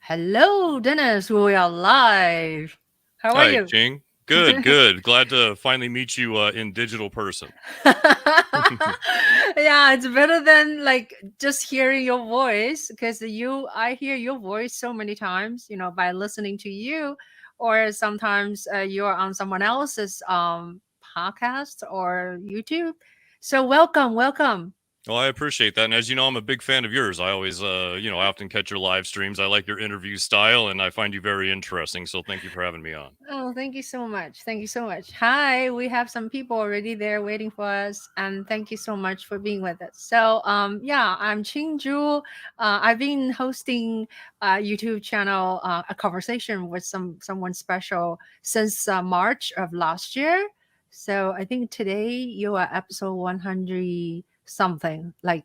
Hello, Dennis. We are live. How are Hi, you? Ching. Good, good. Glad to finally meet you in digital person. Yeah, it's better than like just hearing your voice because I hear your voice so many times, by listening to you, or sometimes you're on someone else's podcast or YouTube. So welcome, welcome. Well, I appreciate that. And as you know, I'm a big fan of yours. I always, I often catch your live streams. I like your interview style and I find you very interesting. So thank you for having me on. Oh, thank you so much. Thank you so much. Hi, we have some people already there waiting for us, and thank you so much for being with us. So, yeah, I'm Ching Juhl. I've been hosting a YouTube channel, a conversation with someone special since March of last year. So I think today you are episode 100 something, like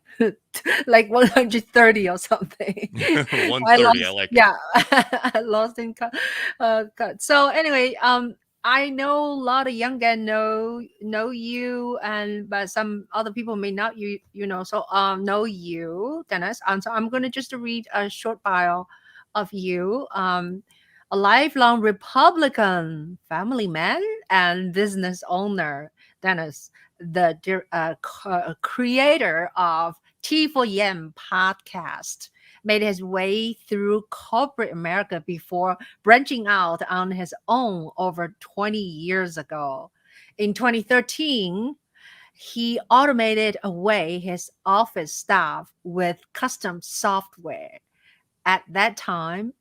like 130 or something. I 130. I lost, like it. yeah, I lost in God. So anyway, I know a lot of young guys know you, and but some other people may not so know you, Dennis. So I'm gonna just read a short bio of you. A lifelong Republican family man and business owner, Dennis, the creator of T4Y podcast, made his way through corporate America before branching out on his own over 20 years ago. In 2013, he automated away his office staff with custom software. At that time,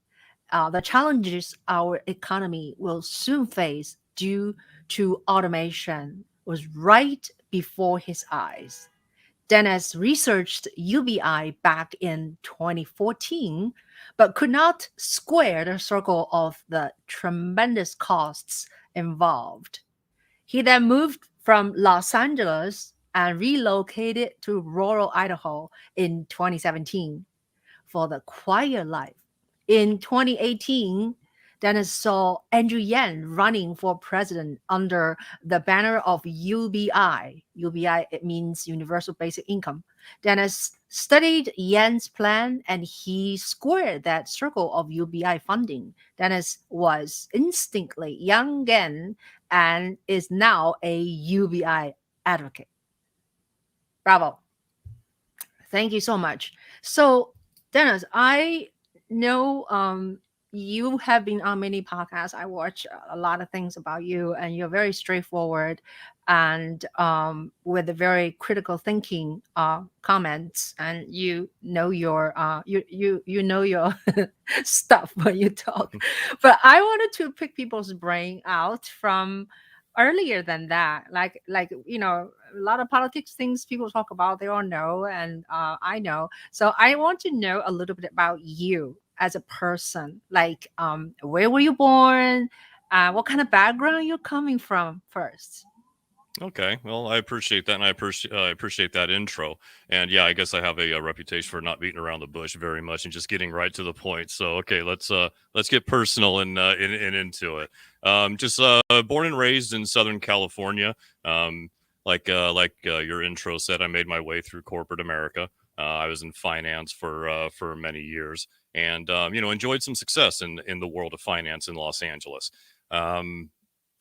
the challenges our economy will soon face due to automation was right before his eyes. Dennis researched UBI back in 2014, but could not square the circle of the tremendous costs involved. He then moved from Los Angeles and relocated to rural Idaho in 2017 for the quiet life. In 2018, Dennis saw Andrew Yang running for president under the banner of UBI. UBI, it means Universal Basic Income. Dennis studied Yang's plan and he squared that circle of UBI funding. Dennis was instantly YangGang and is now a UBI advocate. Bravo. Thank you so much. So, Dennis, I know you have been on many podcasts. I watch a lot of things about you, and you're very straightforward and with a very critical thinking comments. And you know your stuff when you talk. But I wanted to pick people's brain out from earlier than that, like a lot of politics things people talk about, they all know, and I know. So I want to know a little bit about you as a person, like where were you born, what kind of background you're coming from first. Okay, well, I appreciate that, and I appreciate that intro. And yeah, I guess I have a reputation for not beating around the bush very much and just getting right to the point. So okay, let's get personal and into it. Just born and raised in Southern California. Your intro said, I made my way through corporate America. I was in finance for many years, and enjoyed some success in the world of finance in Los Angeles. Um,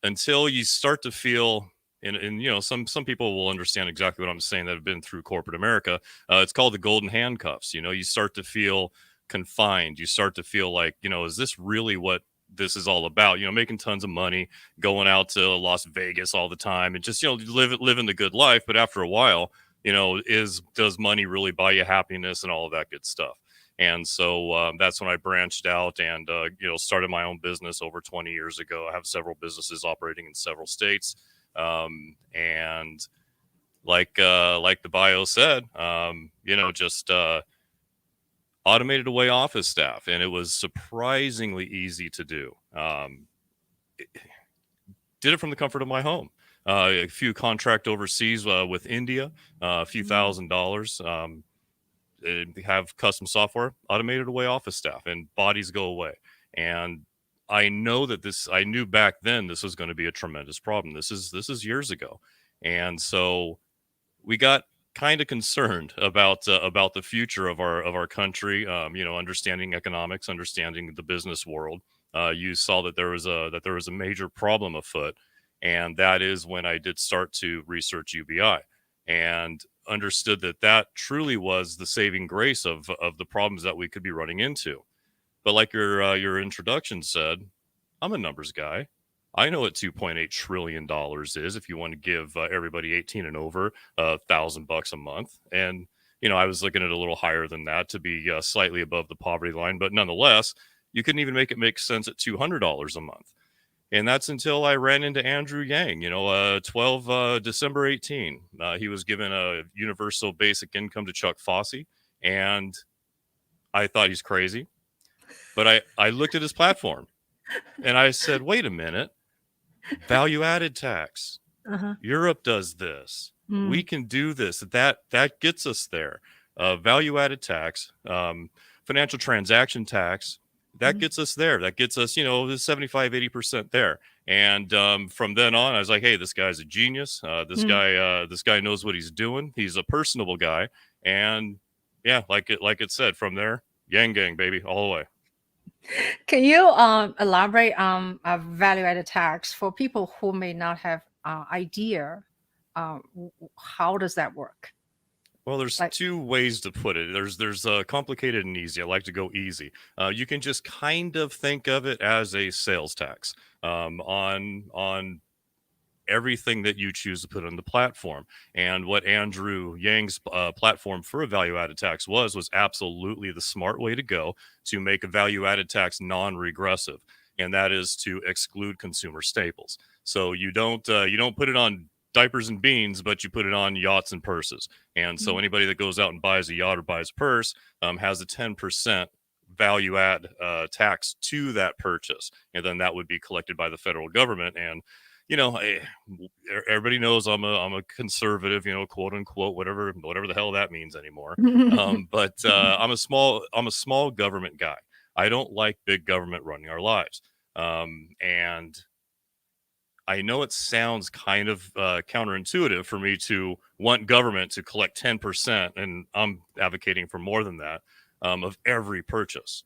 until you start to feel and some people will understand exactly what I'm saying that have been through corporate America. It's called the golden handcuffs. You start to feel confined. You start to feel like, is this really what this is all about? Making tons of money, going out to Las Vegas all the time, and just living the good life. But after a while, does money really buy you happiness and all of that good stuff? And so that's when I branched out and started my own business over 20 years ago. I have several businesses operating in several states, and like the bio said, just automated away office staff, and it was surprisingly easy to do. Did it from the comfort of my home. A few contract overseas with India, a few Mm. $1,000s. Have custom software, automated away office staff, and bodies go away. And I knew back then this was going to be a tremendous problem. This is years ago. And so we got kind of concerned about the future of our country. Understanding economics, understanding the business world. You saw that there was a major problem afoot, and that is when I did start to research UBI and understood that that truly was the saving grace of the problems that we could be running into. But like your introduction said, I'm a numbers guy. I know what $2.8 trillion is. If you want to give everybody 18 and over $1,000 a month, and I was looking at a little higher than that to be slightly above the poverty line, but nonetheless, you couldn't even make it make sense at $200 a month. And that's until I ran into Andrew Yang, 12 December 18. He was given a universal basic income to Chuck Fossey, and I thought he's crazy. But I looked at his platform and I said, wait a minute, value added tax. Uh-huh. Europe does this. We can do this. That gets us there. Value added tax, financial transaction tax, that gets us there. That gets us, 75, 80% there. And from then on, I was like, hey, this guy's a genius. This guy knows what he's doing. He's a personable guy. And yeah, like it said, from there, YangGang, baby, all the way. Can you elaborate on value-added tax for people who may not have idea? How does that work? Well, there's two ways to put it. There's complicated and easy. I like to go easy. You can just kind of think of it as a sales tax on everything that you choose to put on the platform. And what Andrew Yang's platform for a value-added tax was absolutely the smart way to go to make a value-added tax non-regressive, and that is to exclude consumer staples. So you don't put it on diapers and beans, but you put it on yachts and purses. And so anybody that goes out and buys a yacht or buys a purse has a 10% value add tax to that purchase, and then that would be collected by the federal government. And everybody knows I'm a conservative, quote unquote, whatever the hell that means anymore. But I'm a small government guy. I don't like big government running our lives. And I know it sounds kind of counterintuitive for me to want government to collect 10%, and I'm advocating for more than that, of every purchase,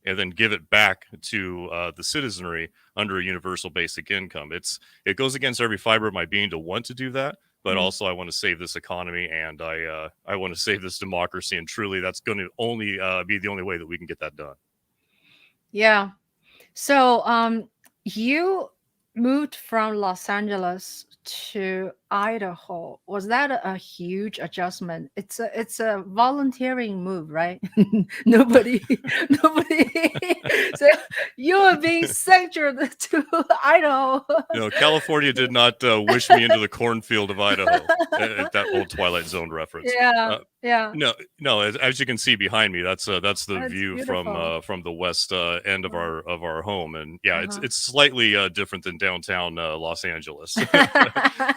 and then give it back to the citizenry under a universal basic income. It goes against every fiber of my being to want to do that, but also I want to save this economy, and I want to save this democracy, and truly that's going to only be the only way that we can get that done. Yeah. So you moved from Los Angeles to Idaho. Was that a huge adjustment? It's a volunteering move, right? nobody. So you are being censured to Idaho. California did not wish me into the cornfield of Idaho. At that old Twilight Zone reference. Yeah. No. As you can see behind me, that's the view beautiful. from the west end of our home, and yeah, it's slightly different than downtown Los Angeles.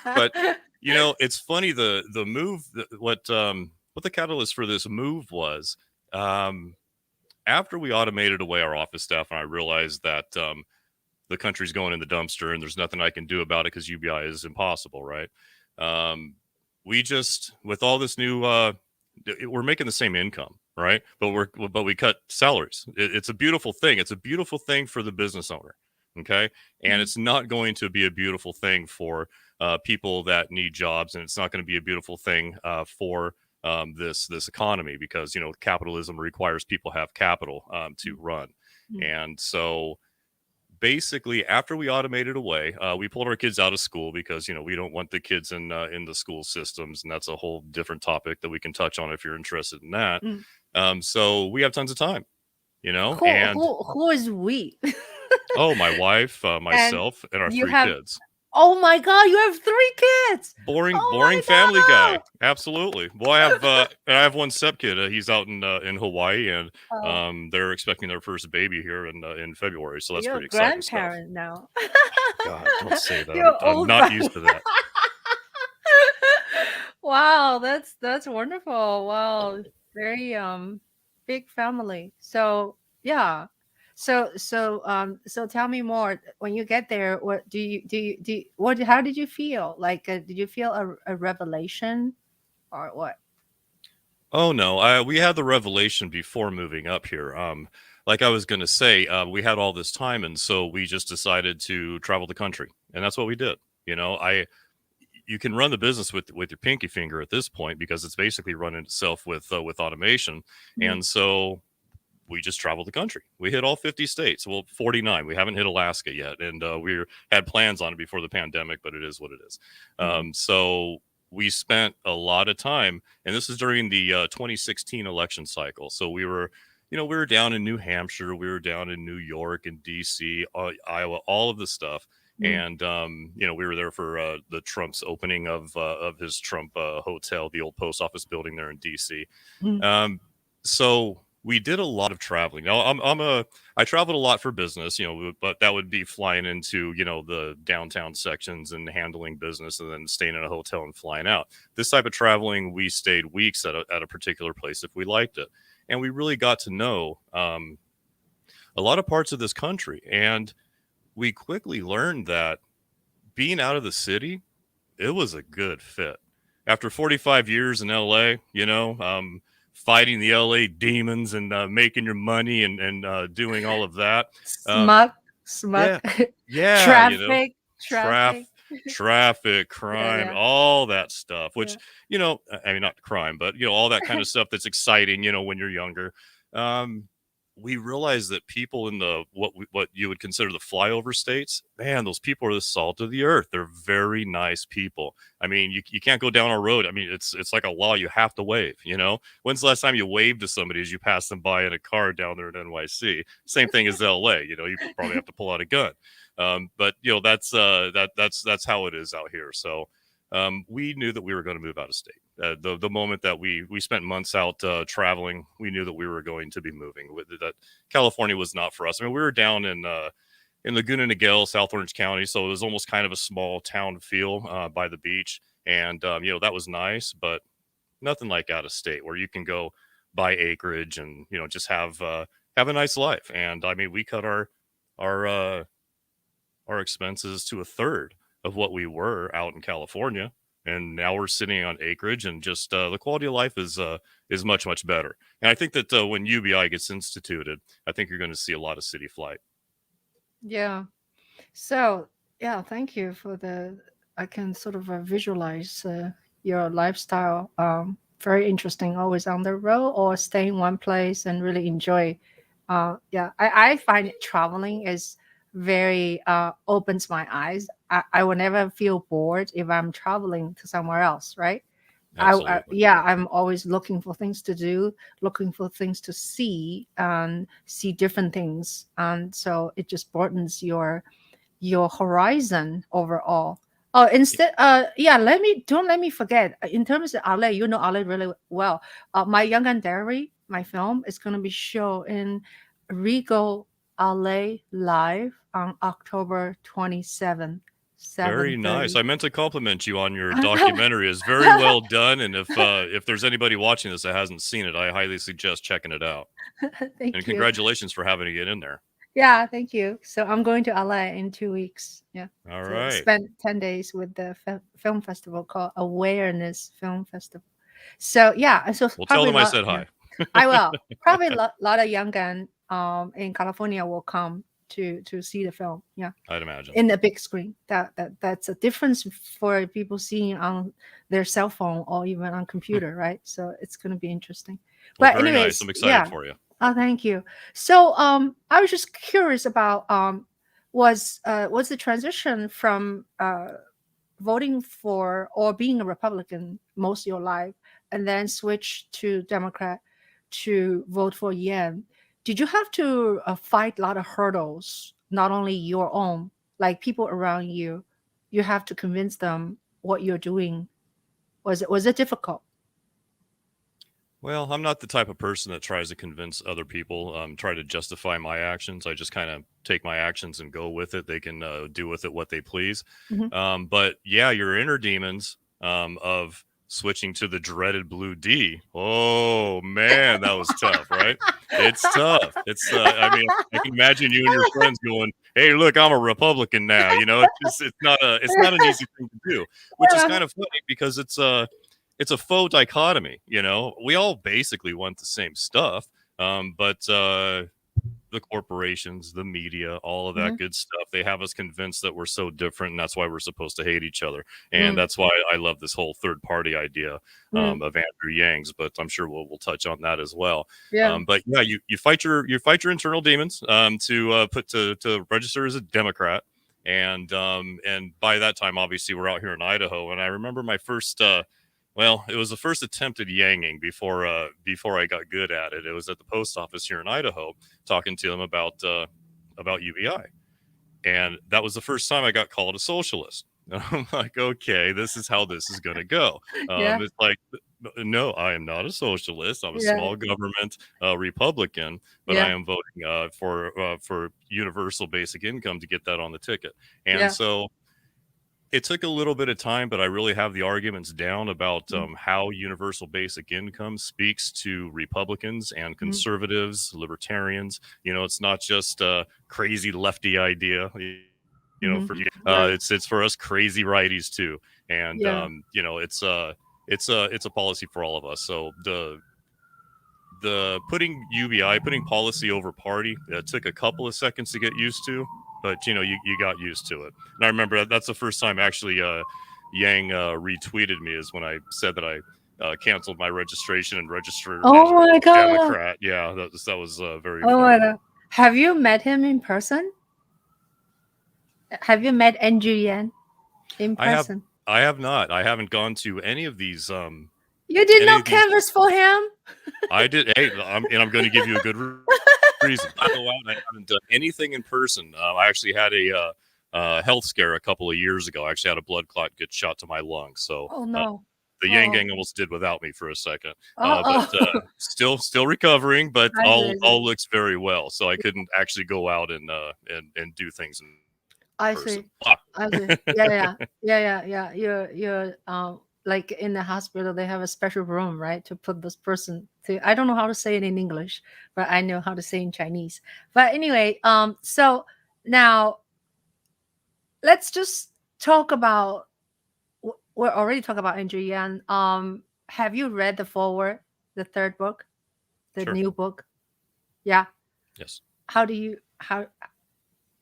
But it's funny, the move, what the catalyst for this move was, after we automated away our office staff, and I realized that the country's going in the dumpster and there's nothing I can do about it because UBI is impossible, right? We just, with all this new, we're making the same income, right? But we cut salaries. It's a beautiful thing. It's a beautiful thing for the business owner. Okay. And it's not going to be a beautiful thing for people that need jobs. And it's not going to be a beautiful thing for this economy, because, capitalism requires people have capital to run. And so basically, after we automated away, we pulled our kids out of school because, we don't want the kids in the school systems. And that's a whole different topic that we can touch on if you're interested in that. So we have tons of time, Who is we? Oh, my wife, myself, and our 3 kids. Oh my God, you have 3 kids. Boring family guy. Absolutely. Well, I have one stepkid. He's out in Hawaii, and they're expecting their first baby here in February. So that's You're pretty exciting stuff. grandparent now. God, don't say that. I'm not used to that. Wow, that's wonderful. Wow, very big family. So yeah. So tell me more. When you get there, what how did you feel? Like, did you feel a revelation or what? Oh no, we had the revelation before moving up here. Like I was going to say, we had all this time, and so we just decided to travel the country, and that's what we did. You know, I you can run the business with your pinky finger at this point because it's basically running itself with automation, Mm, and so we just traveled the country. We hit all 50 states. Well, 49. We haven't hit Alaska yet, and we had plans on it before the pandemic, but it is what it is. mm, So we spent a lot of time, and this is during the 2016 election cycle. So we were down in New Hampshire, we were down in New York and DC, Iowa, all of the stuff. mm, And we were there for the Trump's opening of his Trump hotel, the old post office building there in DC. mm, So we did a lot of traveling. Now I traveled a lot for business, but that would be flying into, the downtown sections and handling business and then staying in a hotel and flying out. This type of traveling, we stayed weeks at a particular place if we liked it. And we really got to know a lot of parts of this country. And we quickly learned that being out of the city, it was a good fit. After 45 years in LA, fighting the LA demons and making your money and doing all of that. smug, smug, Yeah, yeah, traffic, traf- traffic. traffic, Yeah, crime, yeah, all that stuff, which, yeah. I mean, not crime, but, all that kind of stuff that's exciting, when you're younger. Um, we realize that people in what you would consider the flyover states, man, those people are the salt of the earth. They're very nice people. I mean, you can't go down a road. I mean, it's like a law. You have to wave, When's the last time you waved to somebody as you pass them by in a car down there in NYC? Same thing as LA, you probably have to pull out a gun. But that's how it is out here. So we knew that we were going to move out of state. The moment that we spent months out traveling, we knew that we were going to be moving. That California was not for us. I mean, we were down in Laguna Niguel, South Orange County, so it was almost kind of a small town feel by the beach, and that was nice, but nothing like out of state where you can go buy acreage and just have a nice life. And I mean, we cut our our expenses to a third of what we were out in California, and now we're sitting on acreage, and just the quality of life is much better. And I think that when UBI gets instituted, I think you're going to see a lot of city flight. Yeah. So, yeah, thank you for I can sort of visualize your lifestyle. Very interesting, always on the road or stay in one place and really enjoy. Yeah, I find traveling is very opens my eyes. I will never feel bored if I'm traveling to somewhere else, right? Absolutely. Yeah, I'm always looking for things to do, looking for things to see, and see different things, and so it just broadens your horizon overall. Oh, instead, yeah, don't let me forget. In terms of LA, you know LA really well. My YangGang Diary, my film, is going to be shown in Regal LA Live on October 27th, Very nice. 7:30. I meant to compliment you on your documentary. It's very well done, and if there's anybody watching this that hasn't seen it, I highly suggest checking it out. Thank And you. congratulations for having it in there. Yeah, thank you. So I'm going to LA in 2 weeks. Yeah, All to right. spend 10 days with the film festival called Awareness Film Festival. So yeah, so Well, tell probably them I said yeah, hi. I will. Probably a lot of young gun in California will come to see the film. Yeah, I'd imagine. in the big screen. That's a difference for people seeing on their cell phone or even on computer, right? So it's going to be interesting. Well, But very nice. anyways, I'm excited yeah. for you. Oh, thank you. So, I was just curious about was the transition from voting for or being a Republican most of your life, and then switch to Democrat to vote for Yang. Did you have to fight a lot of hurdles, not only your own, like people around you? You have to convince them what you're doing. Was it difficult? Well, I'm not the type of person that tries to convince other people, try to justify my actions. I just kind of take my actions and go with it. They can do with it what they please. Mhm. But yeah, your inner demons of switching to the dreaded blue D. Oh man, that was tough, right? It's tough. I mean, I can imagine you and your friends going, "Hey, look, I'm a Republican now." It's not an easy thing to do, which is kind of funny because it's a faux dichotomy. We all basically want the same stuff, but the corporations, the media, all of that Mhm. good stuff. They have us convinced that we're so different, and that's why we're supposed to hate each other. And Mm, that's why I love this whole third party idea mm, of Andrew Yang's. But I'm sure we'll touch on that as well. yeah. But yeah, you fight your internal demons to put to register as a Democrat. And by that time, obviously, we're out here in Idaho, and I remember my first. Well, it was the first attempt at yanging before I got good at it. It was at the post office here in Idaho, talking to them about UBI, and that was the first time I got called a socialist. And I'm like, okay, this is how this is going to go. Yeah. It's like, no, I am not a socialist. I'm a Yeah. small government Republican, but I Yeah. am voting for universal basic income to get that on the ticket. And Yeah. so it took a little bit of time, but I really have the arguments down about Mm, how universal basic income speaks to Republicans and mm, conservatives, libertarians. It's not just a crazy lefty idea. mhm. For Right. it's for us crazy righties too, and Yeah. it's a policy for all of us. So the putting UBI, putting policy over party, took a couple of seconds to get used to, but you got used to it. And I remember that's the first time actually Yang retweeted me is when I said that I canceled my registration and registered as Oh a my God. Democrat. Yeah, that was very Oh my funny. God. Have you met him in person? Have you met Andrew Yan in I have person? I have not. I haven't gone to any of these You did any not of these. canvas for him? I did. Hey, I'm going to give you a good reason. I go out and I haven't done anything in person. I actually had a health scare a couple of years ago. I actually had a blood clot get shot to my lung. So Oh no. the Yang Oh. Gang almost did without me for a second. But Oh, oh. still recovering. But I see, all I see. all looks very well. So I couldn't actually go out and do things in I person. see. I see. Yeah, yeah. Yeah, yeah, yeah. You're like in the hospital they have a special room, right? To put this person to I don't know how to say it in English, but I know how to say in Chinese. But anyway, so now let's just talk about we're already talking about Andrew Yan. Have you read the forward, the third book, the Sure. new book? Yeah. Yes. How do you how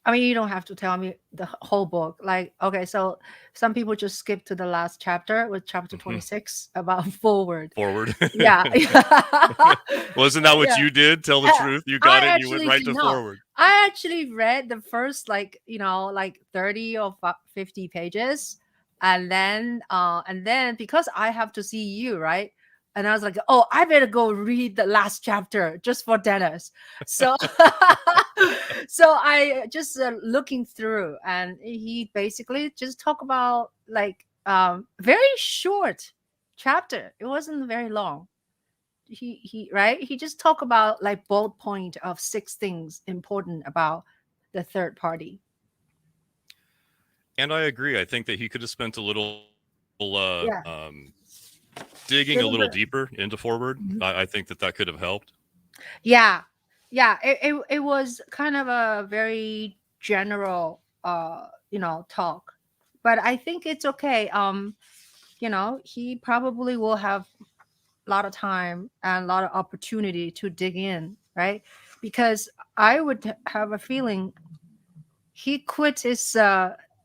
I mean, you don't have to tell me the whole book. Like, okay, so some people just skip to the last chapter with chapter Mhm. 26 about forward. Forward. Yeah. Yeah. Wasn't that what Yeah. you did? Tell the I truth. You got I it and you went actually right did to not. forward. I actually read the first like, like 30 or 50 pages. And then because I have to see you, right? And I was like, oh, I better go read the last chapter just for Dennis. So so I just looking through, and he basically just talk about like very short chapter. It wasn't very long. He right, he just talk about like bullet point of 6 things important about the third party. And I agree. I think that he could have spent a little Yeah, digging a little little bit. deeper into forward. Mhm. I think that could have helped. Yeah, yeah, it was kind of a very general talk, but I think it's okay. He probably will have a lot of time and a lot of opportunity to dig in, right? Because I would have a feeling he quit his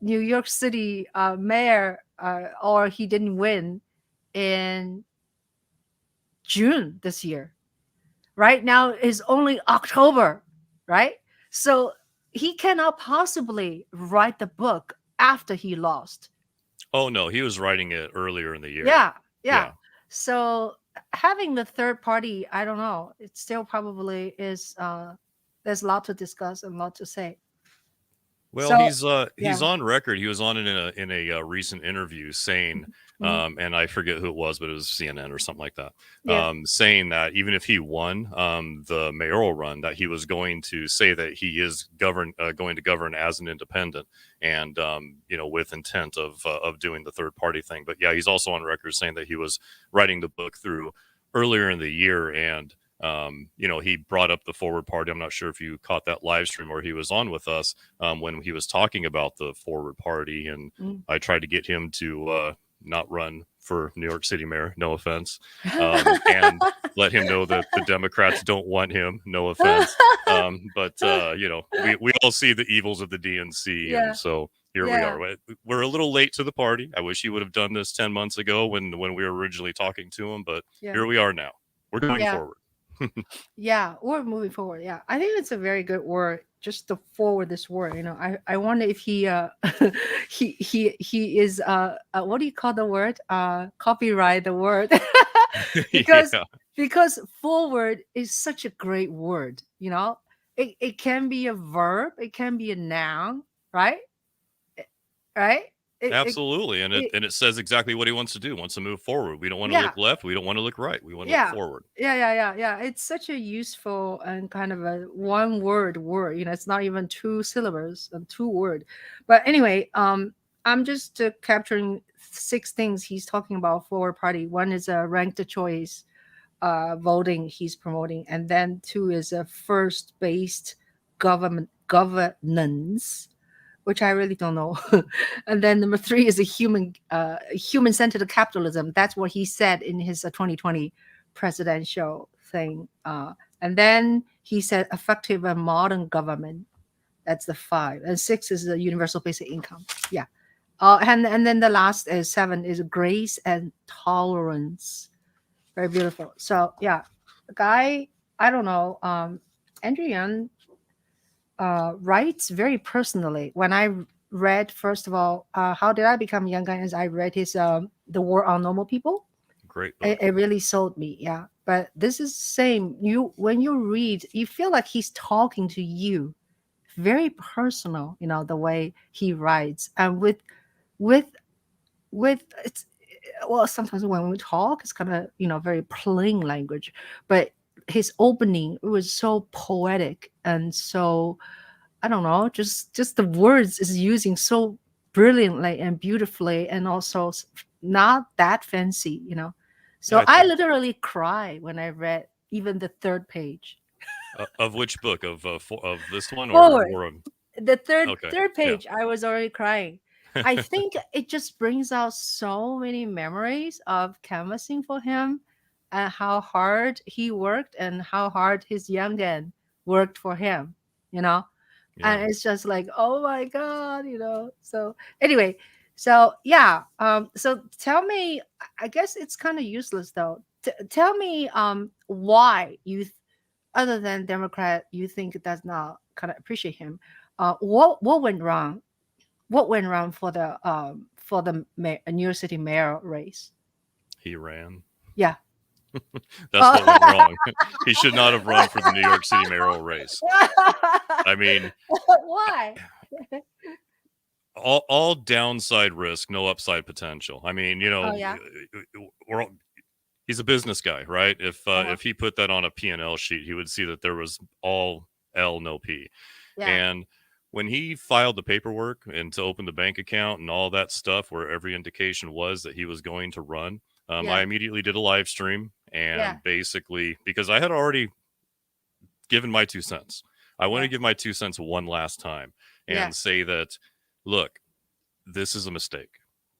New York City mayor, or he didn't win in June this year. Right now is only October, right? So he cannot possibly write the book after he lost. Oh no, he was writing it earlier in the year. Yeah, yeah. Yeah. So having the third party, I don't know. It still probably is. There's a lot to discuss and a lot to say. Well, So he's yeah, on record. He was on it in a recent interview saying, mhm, and I forget who it was, but it was CNN or something like that, yeah, saying that even if he won the mayoral run, that he was going to say that he is going to govern as an independent, and with intent of doing the third party thing. But yeah, he's also on record saying that he was writing the book through earlier in the year, and he brought up the forward party. I'm not sure if you caught that live stream where he was on with us when he was talking about the forward party, and mm, I tried to get him to not run for New York City mayor. No offense, and let him know that the Democrats don't want him. No offense, but we all see the evils of the DNC, and Yeah, so here we yeah, are. We're a little late to the party. I wish he would have done this 10 months ago when we were originally talking to him, but yeah, here we are now. We're going yeah, forward. yeah. We're moving forward. Yeah, I think it's a very good word. Just to forward this word, I wonder if he he is what do you call the word? Copyright the word. because Yeah, because forward is such a great word. It can be a verb, it can be a noun, right? Right? It, absolutely, and it it and it says exactly what he wants to do. Wants to move forward. We don't want to yeah, look left. We don't want to look right. We want to look yeah, forward. yeah. It's such a useful and kind of a one word. It's not even two syllables and two word. But anyway, I'm just capturing six things he's talking about forward party. One is a ranked choice voting he's promoting, and then two is a first based governance, which I really don't know. And then number three is a human centered capitalism. That's what he said in his 2020 presidential thing. And then he said effective and modern government. That's the five. And six is the universal basic income. Yeah. And then the last is seven is grace and tolerance. Very beautiful. So yeah, the guy, I don't know, Andrew Yang writes very personally. When I read, first of all, how did I become YangGang? As I read his The War on Normal People, Great it, book. it really sold me. Yeah, but this is same. You when you read, you feel like he's talking to you, very personal. The way he writes, and with it's well, sometimes when we talk, it's kind of very plain language, but his opening, it was so poetic and so, I don't know, just the words is using so brilliantly and beautifully, and also not that fancy. Yeah, So I literally cry when I read even the third page. of which book of this one or Forward, War of? the third Okay, third yeah. page, I was already crying. I think it just brings out so many memories of canvassing for him, and how hard he worked and how hard his youngin worked for him. You know, Yeah. and it's just like, oh my god. So anyway, so yeah, so tell me, I guess it's kind of useless though. Tell me why other than Democrat you think does not kind of appreciate him. What went wrong? What went wrong for the New York City mayor race? He ran. Yeah. That's what went wrong. He should not have run for the New York City mayoral race. I mean, Why? all downside risk, no upside potential. I mean, Oh yeah. we're he's a business guy, right? Uh-huh. If he put that on a P&L sheet, he would see that there was all L, no P. Yeah. And when he filed the paperwork and to open the bank account and all that stuff, where every indication was that he was going to run, I Yeah. immediately did a live stream Yeah. and basically, because I had already given my 2 cents, I want Yeah. to give my 2 cents one last time Yeah. and say that, look, this is a mistake.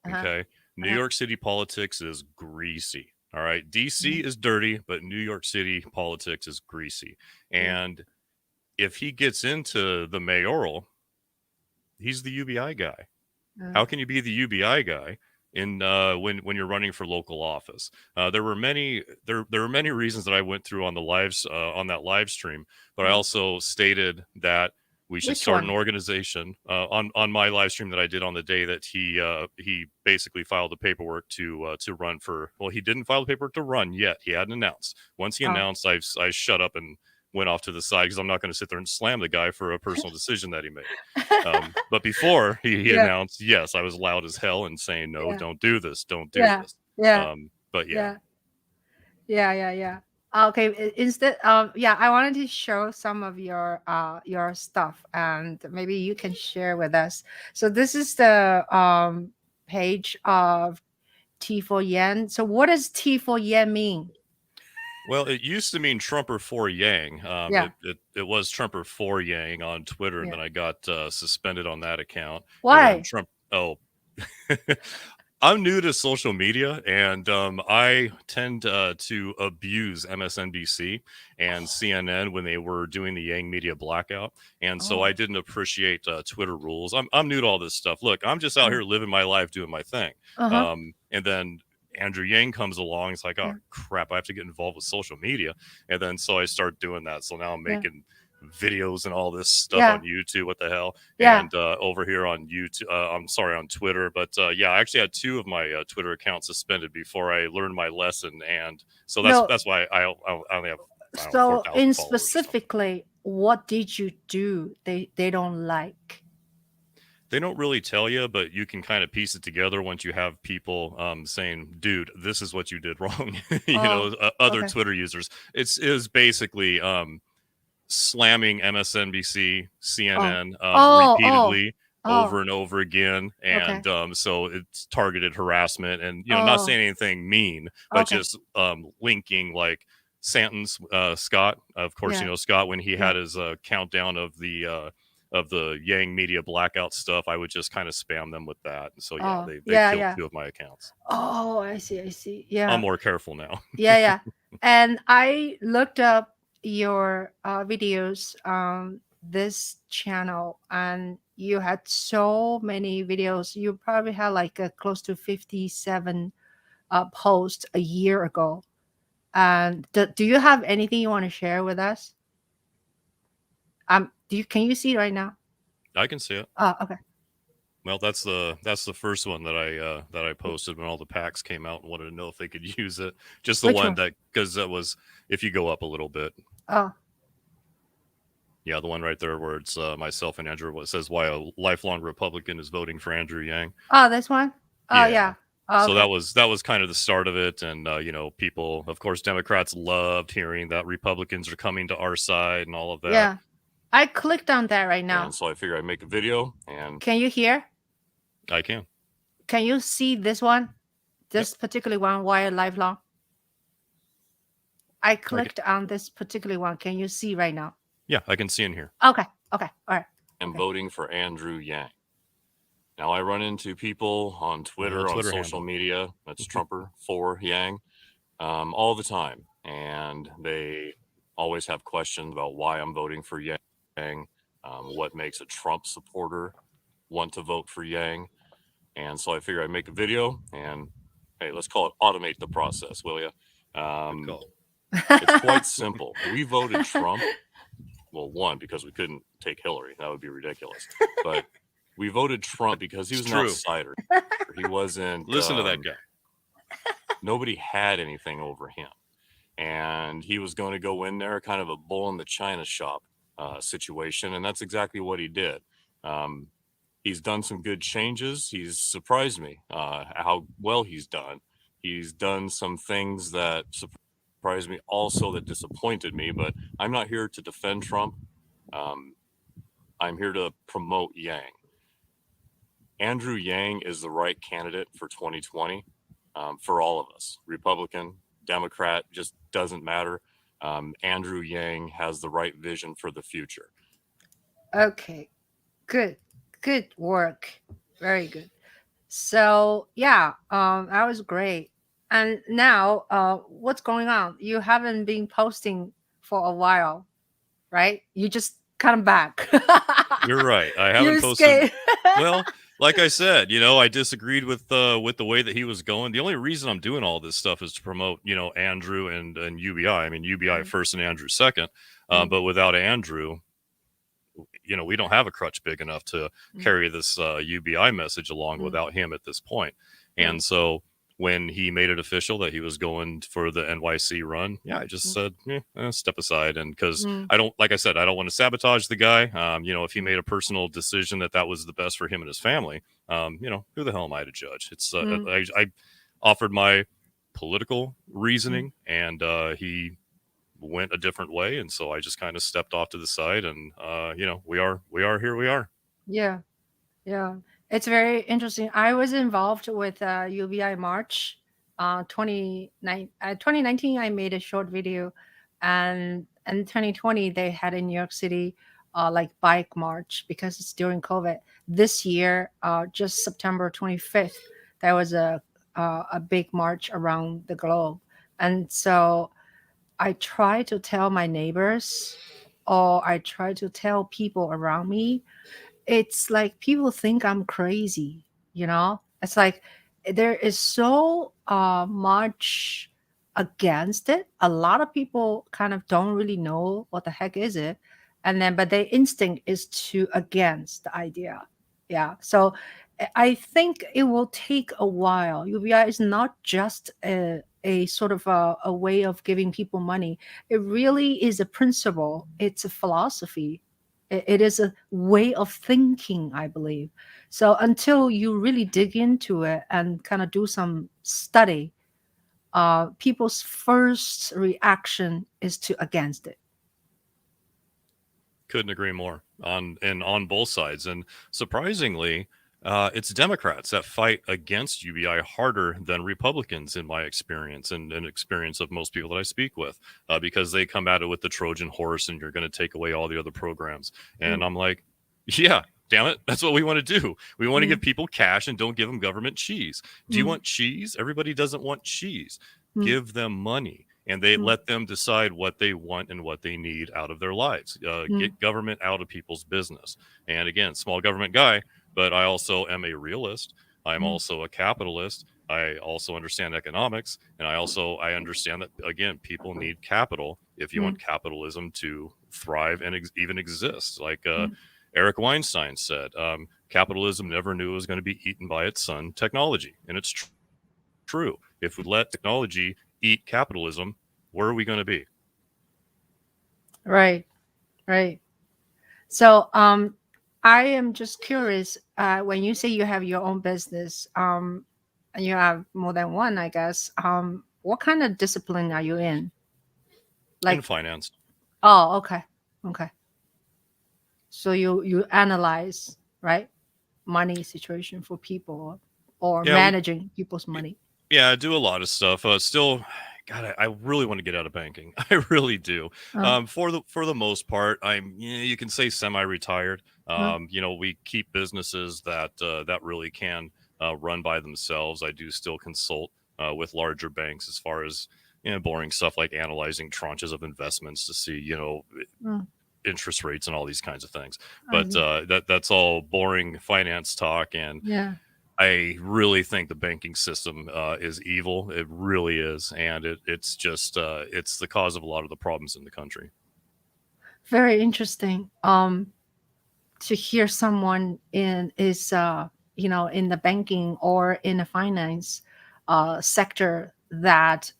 Uh-huh. Okay. New Uh-huh. York City politics is greasy. All right. DC Mhm. is dirty, but New York City politics is greasy. Yeah. And if he gets into the mayoral, he's the UBI guy. Uh, How can you be the UBI guy in when you're running for local office? There were many reasons that I went through on the lives on that live stream, but I uh, also stated that we should which start an one? organization on my live stream that I did on the day that he basically filed the paperwork to run for. Well, he didn't file the paperwork to run yet. He hadn't announced. Once he Oh. announced, I shut up and went off to the side because I'm not going to sit there and slam the guy for a personal decision that he made. But before he Yeah. announced, yes, I was loud as hell and saying, no, Yeah. don't do this. Don't do Yeah. this. Yeah. But yeah, Yeah. Yeah. Okay. Instead, yeah, I wanted to show some of your stuff, and maybe you can share with us. So this is the page of T4Y. So what does T4Y mean? well, it used to mean Trumper for Yang. Yeah. It was Trumper for Yang on Twitter, and Yeah. then I got suspended on that account. And then Why? Trump, oh, I'm new to social media, and I tend to abuse MSNBC and Oh, CNN when they were doing the Yang Media blackout, and so I oh, didn't appreciate Twitter rules. I'm new to all this stuff. Look, I'm just out oh, here living my life, doing my thing, uh-huh. and then Andrew Yang comes along. It's like, oh Yeah, crap, I have to get involved with social media, and then so I start doing that. So now I'm yeah, making videos and all this stuff yeah, on YouTube. What the hell? yeah. And over here on YouTube, I'm sorry, on Twitter. But yeah, I actually had two of my Twitter accounts suspended before I learned my lesson, and so that's No, that's why I only have, I don't know, four so thousand in followers or something. specifically, what did you do they don't like? They don't really tell you, but you can kind of piece it together once you have people saying, "Dude, this is what you did wrong." Oh, Other okay. Twitter users. Is basically slamming MSNBC, Oh, CNN oh, oh, repeatedly oh, over and over again, okay. and so it's targeted harassment, and not Oh, saying anything mean, but okay. just linking like Santon's Scott. Of course, Yeah, Scott when he yeah. had his countdown of the Yang Media blackout stuff. I would just kind of spam them with that. And so yeah, Oh, they yeah, killed yeah. two of my accounts. Oh, I see, I see. I'm Yeah. more careful now. Yeah, yeah. And I looked up your videos on this channel, and you had so many videos. You probably had like close to 57 posts a year ago. And do you have anything you want to share with us? Can you see it right now? I can see it. Oh, okay. Well, that's the first one that I posted when all the packs came out and wanted to know if they could use it. Just the Which one one? that because that was if you go up a little bit, Oh, yeah, the one right there where it's myself and Andrew. What says why a lifelong Republican is voting for Andrew Yang. oh, this one. Oh, Yeah. yeah. Oh, So okay. that was kind of the start of it, and people, of course, Democrats loved hearing that Republicans are coming to our side and all of that. Yeah, I clicked on that right And now. so I figured I'd make a video, and Can you hear? I can. Can you see this one? Yep. This particular one, wire lifelong. I I can. clicked on this particular one. Can you see right now? Yeah, I can see in here. Okay. Okay. All right. I'm Okay. voting for Andrew Yang. Now I run into people on Twitter, on Twitter social handle. media, that's Trumper for Yang, all the time, and they always have questions about why I'm voting for Yang, what makes a Trump supporter want to vote for Yang, and so I figured I'd make a video, and hey, let's call it automate the process, will you? Good call. It's quite simple. We voted Trump. Well, one, because we couldn't take Hillary. That would be ridiculous. But we voted Trump because he was It's an true. outsider. He wasn't. Listen to that guy. Nobody had anything over him. And he was going to go in there kind of a bull in the china shop situation. And that's exactly what he did. He's done some good changes. He's surprised me how well he's done. He's done some things that surprised me, also that disappointed me. But I'm not here to defend Trump. I'm here to promote Yang. Andrew Yang is the right candidate for 2020 for all of us. Republican, Democrat, just doesn't matter. Andrew Yang has the right vision for the future. Okay. Good. Good work. Very good. So yeah, that was great. And now, what's going on? You haven't been posting for a while, right? You just come back. You're right. I You haven't posted. escape. Well, like I said, I disagreed with the way that he was going. The only reason I'm doing all this stuff is to promote, Andrew and UBI. I mean, UBI first and Andrew second. Mm. But without Andrew, we don't have a crutch big enough to carry this UBI message along without him at this point. And so when he made it official that he was going for the NYC run, yeah, I just said, step aside. And because I don't, like I said, I don't want to sabotage the guy. If he made a personal decision that was the best for him and his family, who the hell am I to judge? It's I offered my political reasoning, and he went a different way, and so I just kind of stepped off to the side, and we are here we are. Yeah, yeah, it's very interesting. I was involved with UBI March 2019. I made a short video, and 2020 they had in New York City like bike march because it's during COVID. This year, just September 25th, there was a big march around the globe, and so I try to tell my neighbors, or I try to tell people around me, it's like people think I'm crazy, you know? It's like there is so much against it. A lot of people kind of don't really know what the heck is it. And then, but their instinct is to against the idea. Yeah. So I think it will take a while. UBI is not just a sort of a way of giving people money. It really is a principle. It's a philosophy. It is a way of thinking, I believe. So until you really dig into it and kind of do some study, people's first reaction is to against it. Couldn't agree more on both sides. And surprisingly, it's Democrats that fight against UBI harder than Republicans, in my experience and experience of most people that I speak with, because they come at it with the Trojan horse and you're going to take away all the other programs. And Mm, I'm like, yeah, damn it. That's what we want to do. We want to mm, give people cash and don't give them government cheese. Do you mm, want cheese? Everybody doesn't want cheese. mm, Give them money and they mm, let them decide what they want and what they need out of their lives. mm, Get government out of people's business. And again, small government guy, but I also am a realist. I'm mm, also a capitalist. I also understand economics, and I understand that again, people need capital if you mm, want capitalism to thrive and even exist. Like mm. Eric Weinstein said, capitalism never knew it was going to be eaten by its son, technology, and it's true. If we let technology eat capitalism, where are we going to be? Right, right. So I am just curious, when you say you have your own business, and you have more than one, I guess, what kind of discipline are you in? In Like, finance. oh, okay, okay. So you analyze, right, money situation for people, or Yeah, we managing people's money. Yeah, I do a lot of stuff. Still, God, I really want to get out of banking. I really do. Uh, For the most part, you can say semi-retired. uh, We keep businesses that really can run by themselves. I do still consult with larger banks as far as boring stuff like analyzing tranches of investments to see uh, interest rates and all these kinds of things. I But see. that's all boring finance talk and Yeah, I really think the banking system is evil. It really is, and it's just it's the cause of a lot of the problems in the country. very interesting. To hear someone in is in the banking or in the finance sector that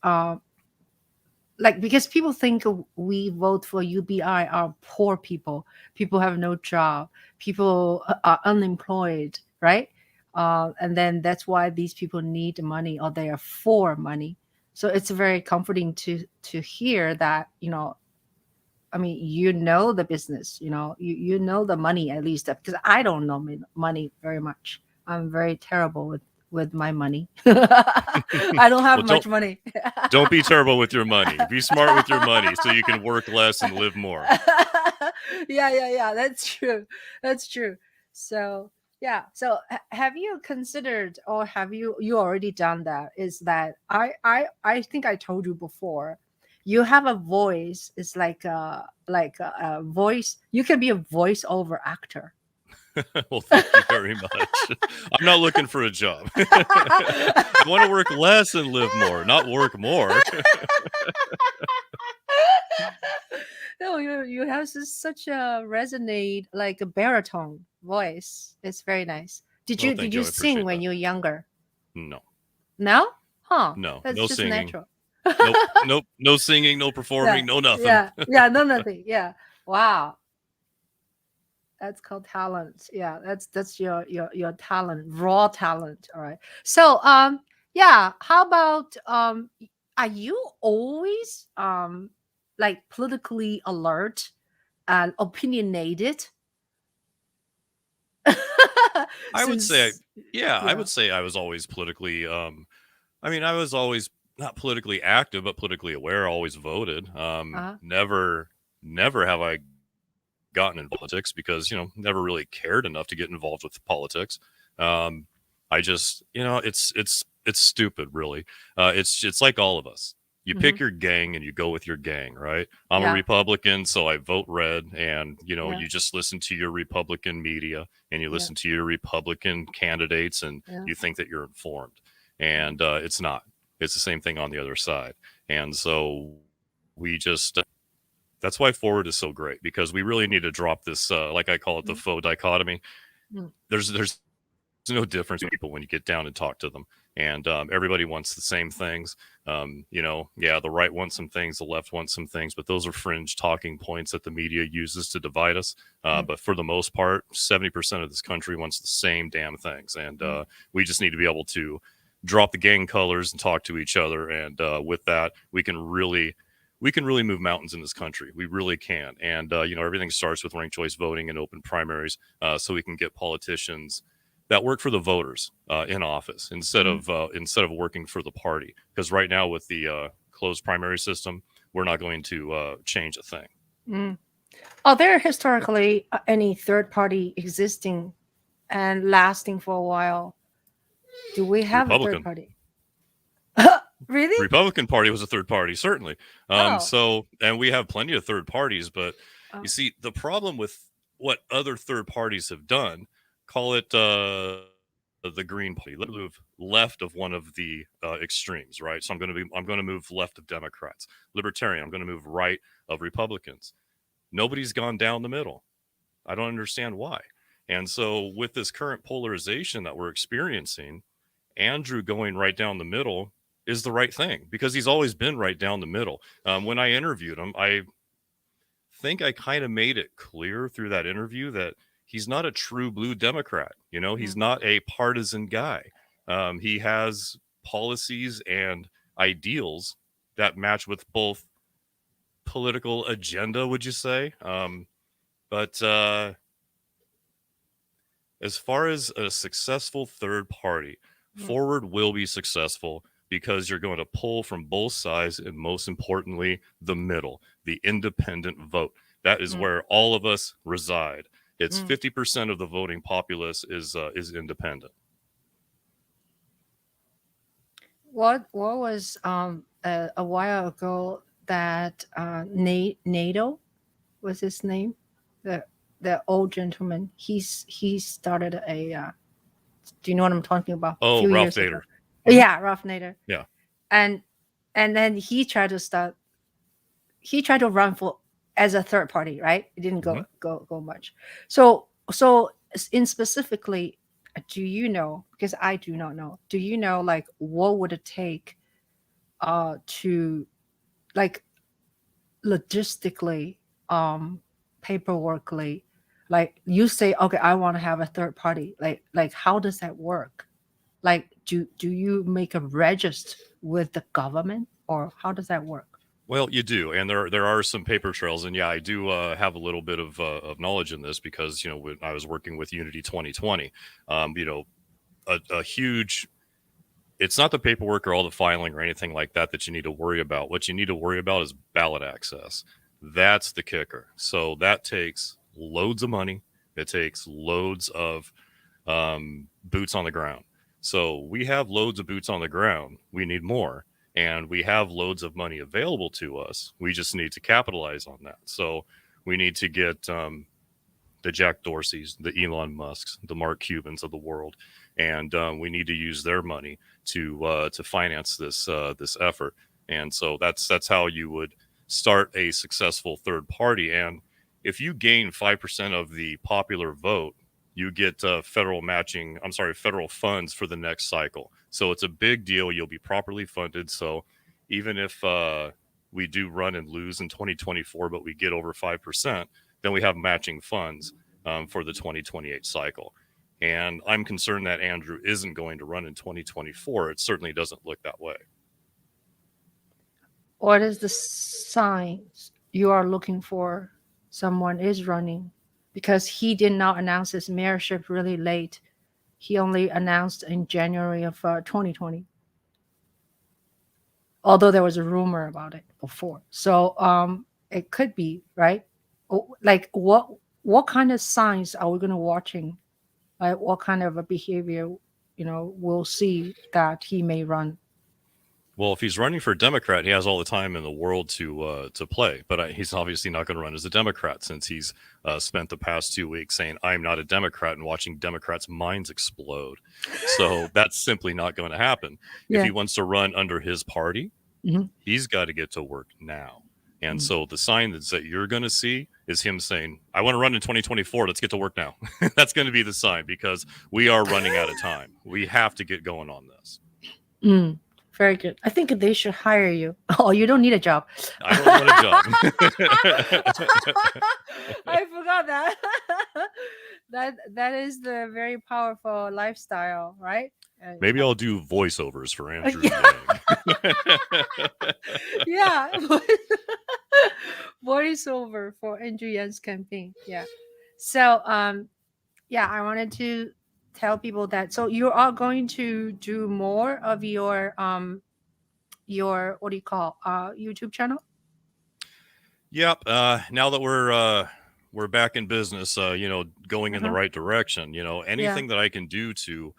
like, because people think we vote for UBI are poor people, people have no job, people are unemployed, right? And then that's why these people need money, or they are for money. So it's very comforting to hear that, I mean, the business, you know the money, at least, because I don't know money very much. I'm very terrible with my money. I don't have Well, much money. don't be terrible with your money. Be smart with your money so you can work less and live more. Yeah. That's true. That's true. So yeah. So have you considered, or have you already done that? Is that I think I told you before. You have a voice. It's like a voice. You can be a voiceover actor. Well, thank you very much. I'm not looking for a job. I want to work less and live more, not work more. No, you have such a resonate, like a baritone voice. It's very nice. Did Well, you thank did you you. I sing appreciate when that. you were younger? No, No? Huh. no, That's no just singing. natural. Nope, no singing, no Yeah, performing, no nothing. yeah, no, nothing. Yeah. Wow. That's called talent. Yeah, that's your talent, raw talent. All right. So yeah, how about are you always like politically alert and opinionated? I would say, Since yeah, I yeah. would say I was always politically. I was always not politically active, but politically aware. Always voted. Uh-huh. Never have I gotten in politics because never really cared enough to get involved with politics. Um, I just, it's stupid, really. It's like all of us. You Hmm. pick your gang and you go with your gang, right? I'm a Yeah. Republican, so I vote red, and Yeah. you just listen to your Republican media and you Yeah. listen to your Republican candidates, and Yeah. you think that you're informed, and it's not. It's the same thing on the other side, and so we just that's why Forward is so great, because we really need to drop this, like I call it, the Mm, faux dichotomy. mm, There's no difference in people when you get down and talk to them, and everybody wants the same things. Yeah, the right wants some things, the left wants some things, but those are fringe talking points that the media uses to divide us. mm, But for the most part, 70% of this country wants the same damn things, and mm, we just need to be able to drop the gang colors and talk to each other, and with that, we can really move mountains in this country. We really can. And, everything starts with ranked choice voting and open primaries, so we can get politicians that work for the voters in office, mm, instead of working for the party. Because right now, with the closed primary system, we're not going to change a thing. mm. Are there historically any third party existing and lasting for a while? Do we have a third Republican. party? Really? Republican Party was a third party, certainly. Oh. And we have plenty of third parties, but you Oh. see, the problem with what other third parties have done, call it the Green Party, let me move left of one of the extremes, right? So I'm going to move left of Democrats. Libertarian, I'm going to move right of Republicans. Nobody's gone down the middle. I don't understand why. And so, with this current polarization that we're experiencing, Andrew going right down the middle is the right thing, because he's always been right down the middle. When I interviewed him, I think I kind of made it clear through that interview that he's not a true blue Democrat. He's Mm, not a partisan guy. He has policies and ideals that match with both political agenda, would you say? But as far as a successful third party, mm, Forward will be successful because you're going to pull from both sides, and most importantly, the middle, the independent vote. That is mm, where all of us reside. It's mm. 50% of the voting populace is independent. What was a while ago that NATO was his name, the old gentleman. He started a. Do you know what I'm talking about? A Oh, few Ralph years ago. Nader. Mm-hmm. Yeah, Ralph Nader. Yeah. And then he tried to start. He tried to run for as a third party, right? It didn't Mm-hmm. go much. So in specifically, do you know? Because I do not know. Do you know like what would it take, to like logistically, paperworkly, like you say, okay, I want to have a third party. Like how does that work? Like do you make a register with the government, or how does that work? Well, you do, and there are some paper trails, and yeah, I do have a little bit of knowledge in this, because when I was working with Unity 2020, a huge. It's not the paperwork or all the filing or anything like that you need to worry about. What you need to worry about is ballot access. That's the kicker. So that takes loads of money. It takes loads of boots on the ground. So we have loads of boots on the ground. We need more. And we have loads of money available to us. We just need to capitalize on that. So we need to get the Jack Dorseys, the Elon Musks, the Mark Cubans of the world, and we need to use their money to finance this effort. And so that's how you would start a successful third party. And if you gain 5% of the popular vote, you get federal matching. I'm sorry, federal funds for the next cycle. So it's a big deal. You'll be properly funded. So even if we do run and lose in 2024, but we get over 5%, then we have matching funds for the 2028 cycle. And I'm concerned that Andrew isn't going to run in 2024. It certainly doesn't look that way. What is the signs you are looking for someone is running? Because he did not announce his mayorship really late. He only announced in January of 2020, although there was a rumor about it before. So it could be, right? Like what kind of signs are we going to watching? Like what kind of a behavior we'll see that he may run. Well, if he's running for Democrat, he has all the time in the world to play. But he's obviously not going to run as a Democrat since he's spent the past 2 weeks saying I'm not a Democrat and watching Democrats' minds explode. So that's simply not going to happen. If Yeah. he wants to run under his party, Mhm. he's got to get to work now. And Mm. so the sign that you're going to see is him saying, I want to run in 2024. Let's get to work now. That's going to be the sign because we are running out of time. We have to get going on this. Mm. Very good. I think they should hire you. Oh, you don't need a job. I don't want a job. I forgot that. That is the very powerful lifestyle, right? Maybe I'll do voiceovers for Andrew Yeah. Yang. Yeah. Voiceover for Andrew Yang's campaign. Yeah. So yeah, I wanted to tell people that so you are going to do more of your what do you call YouTube channel? Yep. Now that we're back in business, going in the Uh-huh. right direction, Yeah. anything that I can do to,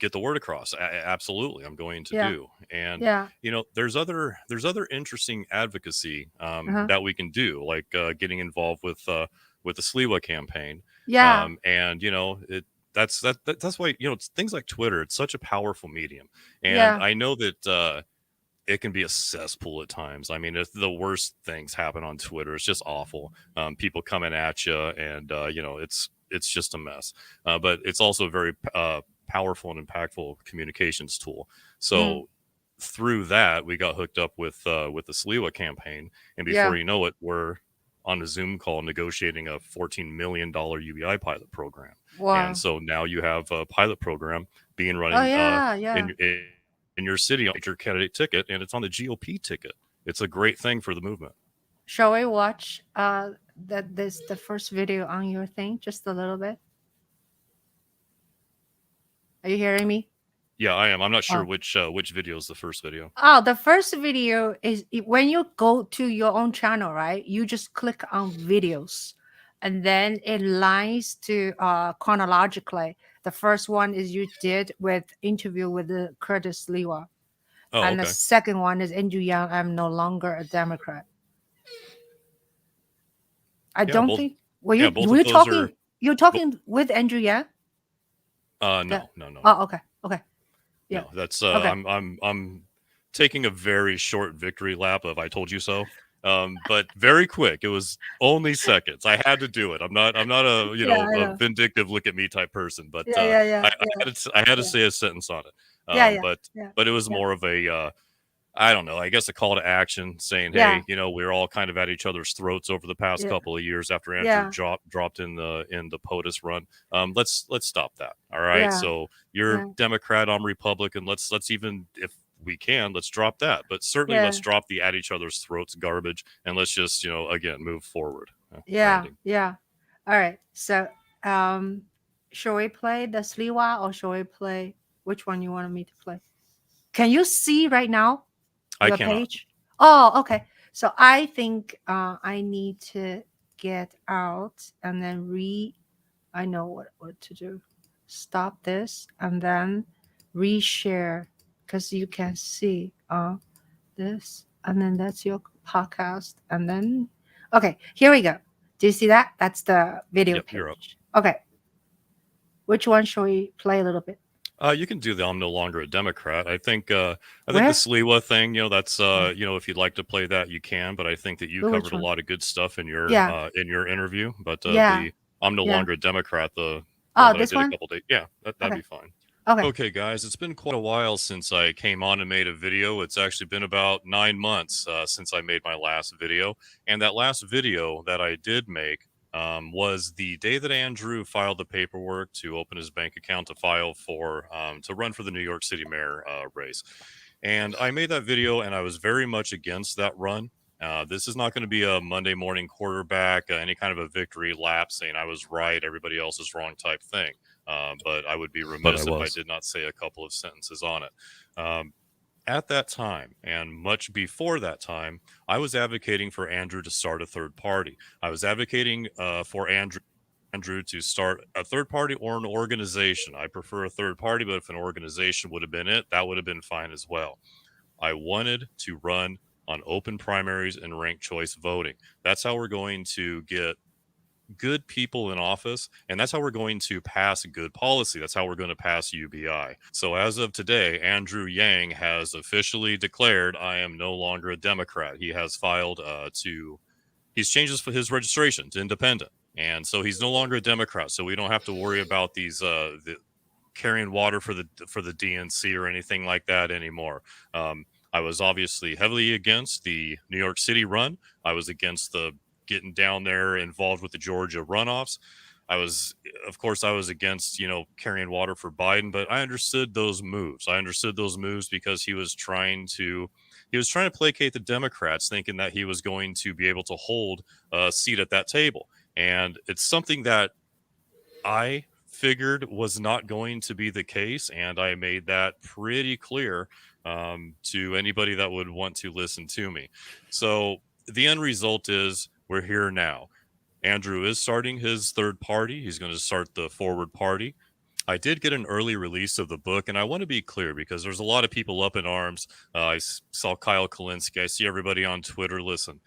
get the word across, absolutely, I'm going to Yeah. do. And Yeah. there's other interesting advocacy Uh-huh. that we can do, like getting involved with the Sliwa campaign, Yeah. and that's why it's things like Twitter. It's such a powerful medium, and Yeah. I know that. It can be a cesspool at times. I mean, if the worst things happen on Twitter, it's just awful. People coming at you, and it's just a mess. But it's also a very powerful and impactful communications tool. Mm. So through that, we got hooked up with the Sliwa campaign, and before Yeah. you know it, we're on a Zoom call negotiating a $14 million UBI pilot program. And Wow. so now you have a pilot program being Oh running yeah. Yeah. in your city on your candidate ticket, and it's on the GOP ticket. It's a great thing for the movement. Shall we watch the first video on your thing just a little bit? Are you hearing me? Yeah, I am. I'm not sure Oh. which video is the first video. Oh, the first video is when you go to your own channel, right? You just click on videos and then it lines to chronologically. The first one is you did with interview with the Curtis Sliwa. Oh, And the okay. second one is Andrew Yang, I'm no longer a Democrat. I Yeah, don't both. think Yeah, both were of you those are. talking you're talking with Andrew Yang? The, No, no, no, no, oh, okay. Okay. Yeah. no. That's Okay. I'm taking a very short victory lap of I told you so. But very quick. It was only seconds. I had to do it. I'm not a Yeah, I a know. vindictive look at me type person, but Yeah, yeah, yeah, I yeah, had to I had to yeah, say a sentence on it. yeah, yeah, But yeah, it was yeah, more of a I don't know, I guess a call to action saying, yeah, hey, we're all kind of at each other's throats over the past yeah, couple of years after Andrew yeah, dropped in the POTUS run. Let's stop that. All right. yeah, So you're yeah, Democrat, I'm Republican. Let's even, if we can, let's drop that. But certainly let's yeah, drop the at each other's throats garbage and let's just, again, move forward. yeah, Landing. yeah. All right. So, um, shall we play the Sliwa or shall we play which one you wanted me to play? Can you see right now I your cannot. page? Oh, okay. So I think I need to get out and then I know what to do. Stop this and then reshare because you can see this and then that's your podcast and then okay, here we go. Do you see that? That's the video Yep, you're up. page. Okay. Which one shall we play a little bit? You can do the I'm no longer a Democrat. I think the Where? Sliwa thing, that's Oh, if you'd like to play that, you can. But I think that you which covered a one? lot of good stuff Yeah. in your interview. But Yeah. the I'm no Yeah. longer a Democrat, the one Oh, that I this did a one? couple days, yeah, that'd Okay. be fine. Okay. Okay, guys, it's been quite a while since I came on and made a video. It's actually been about 9 months since I made my last video, and that last video that I did make was the day that Andrew filed the paperwork to open his bank account to file for to run for the New York City mayor race. And I made that video, and I was very much against that run. This is not going to be a Monday morning quarterback, any kind of a victory lap saying I was right, everybody else is wrong type thing. But I would be But I remiss if I was. did not say a couple of sentences on it. At that time, and much before that time, I was advocating for Andrew to start a third party. I was advocating for Andrew Andrew to start a third party or an organization. I prefer a third party, but if an organization would have been it, that would have been fine as well. I wanted to run on open primaries and ranked choice voting. That's how we're going to get good people in office, and that's how we're going to pass good policy. That's how we're going to pass UBI. So as of today, Andrew Yang has officially declared, I am no longer a Democrat. He has filed he's changed his registration to independent, and so he's no longer a Democrat. So we don't have to worry about the carrying water for the DNC or anything like that anymore. I was obviously heavily against the New York City run. I was against the getting down there involved with the Georgia runoffs. Of course, I was against, carrying water for Biden, but I understood those moves. I understood those moves because he was trying to placate the Democrats, thinking that he was going to be able to hold a seat at that table. And it's something that I figured was not going to be the case, and I made that pretty clear to anybody that would want to listen to me. So the end result is we're here now. Andrew is starting his third party. He's going to start the Forward Party. I did get an early release of the book, and I want to be clear because there's a lot of people up in arms. I saw Kyle Kalinske. I see everybody on Twitter. Listen,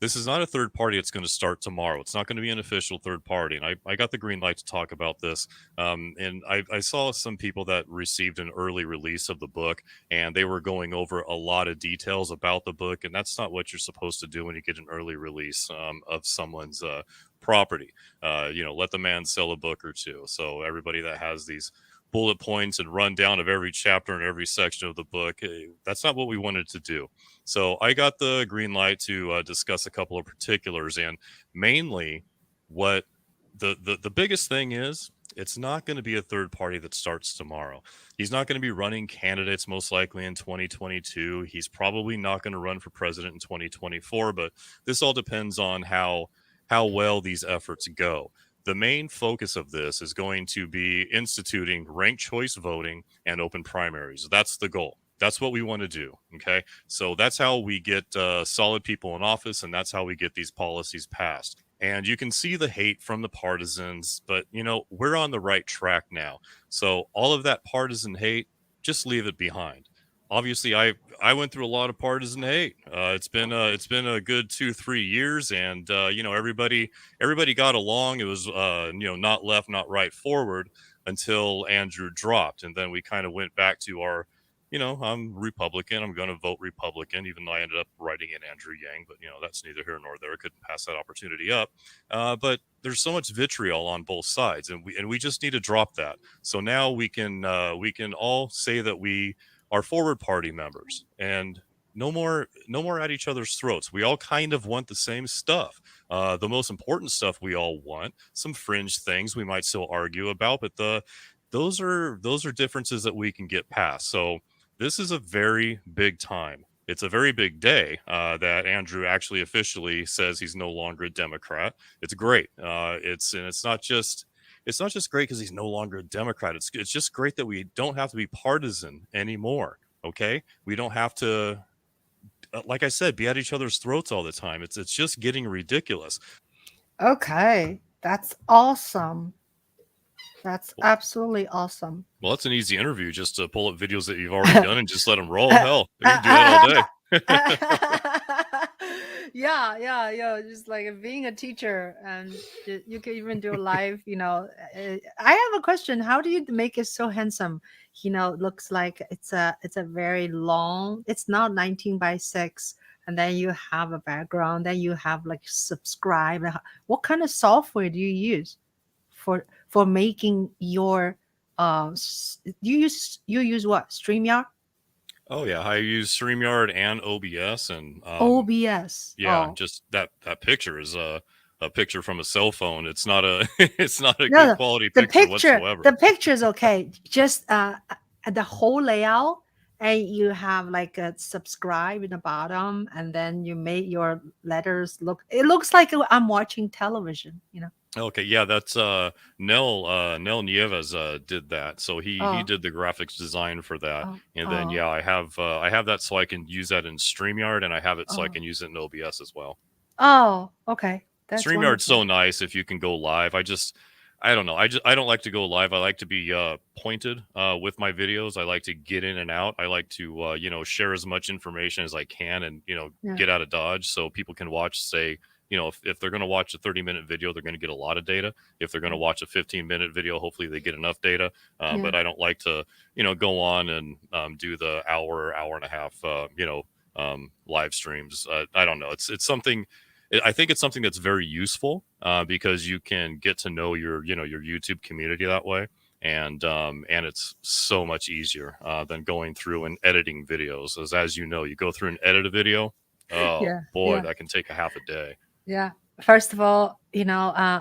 this is not a third party that's going to start tomorrow. It's not going to be an official third party. And I got the green light to talk about this. And I saw some people that received an early release of the book, and they were going over a lot of details about the book. And that's not what you're supposed to do when you get an early release of someone's property. Let the man sell a book or two. So everybody that has these bullet points and rundown of every chapter and every section of the book, that's not what we wanted to do. So I got the green light to discuss a couple of particulars, and mainly what the biggest thing is, it's not going to be a third party that starts tomorrow. He's not going to be running candidates most likely in 2022. He's probably not going to run for president in 2024, but this all depends on how well these efforts go. The main focus of this is going to be instituting ranked choice voting and open primaries. That's the goal. That's what we want to do. Okay. So that's how we get solid people in office, and that's how we get these policies passed. And you can see the hate from the partisans, but we're on the right track now. So all of that partisan hate, just leave it behind. Obviously, I went through a lot of partisan hate. It's been a good 2-3 years, and everybody got along. It was not left, not right, forward until Andrew dropped, and then we kind of went back to our, I'm Republican. I'm going to vote Republican, even though I ended up writing in Andrew Yang. But that's neither here nor there. I couldn't pass that opportunity up. But there's so much vitriol on both sides, and we just need to drop that. So now we can all say that we are Forward Party members, and no more at each other's throats. We all kind of want the same stuff. The most important stuff we all want. Some fringe things we might still argue about, but those are differences that we can get past. So this is a very big time. It's a very big day that Andrew actually officially says he's no longer a Democrat. It's great. It's not just great because he's no longer a Democrat. It's just great that we don't have to be partisan anymore. Okay, we don't have to, like I said, be at each other's throats all the time. It's just getting ridiculous. Okay, that's awesome. That's absolutely awesome. Well, that's an easy interview, just to pull up videos that you've already done and just let them roll. Hell, we can do that all day. Yeah. Just like being a teacher, and you can even do live. I have a question. How do you make it so handsome? Looks like it's a very long. It's not 19:6, and then you have a background. Then you have like subscribe. What kind of software do you use for making your you use what, StreamYard? Oh yeah, I use StreamYard and OBS, and OBS. yeah, just that picture is a picture from a cell phone. It's not a good quality picture whatsoever. The picture is okay. Just the whole layout, and you have like a subscribe in the bottom, and then you make your letters look. It looks like I'm watching television. Okay, yeah, that's Nell Nieves did that. So he did the graphics design for that. And then I have that so I can use that in StreamYard, and I have it so I can use it in OBS as well. Oh, okay. That's StreamYard's so nice if you can go live. I just I don't know. I don't like to go live. I like to be pointed with my videos. I like to get in and out. I like to share as much information as I can, and Yeah, get out of Dodge so people can watch. Say, if they're going to watch a 30-minute video, they're going to get a lot of data. If they're going to yeah, watch a 15-minute video, hopefully they get enough data. yeah, But I don't like to go on and do the hour and a half live streams. I don't know. It's something. I think it's something that's very useful because you can get to know your YouTube community that way, and it's so much easier than going through and editing videos. As you know, you go through and edit a video. Oh yeah, boy, yeah, that can take a half a day. yeah. First of all,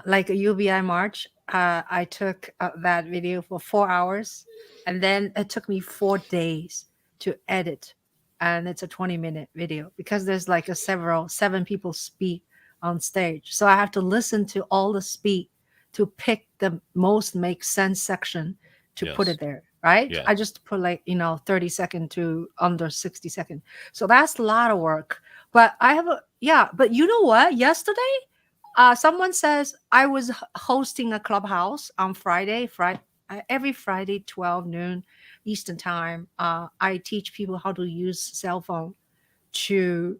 like a UBI march, I took that video for 4 hours, and then it took me 4 days to edit, and it's a 20-minute video because there's like seven people speak on stage, so I have to listen to all the speak to pick the most make sense section to put Yes, it there. Right? yes. I just put like 30 second to under 60 second, so that's a lot of work. But I have a yeah. But you know what? Yesterday, someone says I was hosting a clubhouse on Friday, every Friday, 12 noon Eastern time. I teach people how to use cell phone to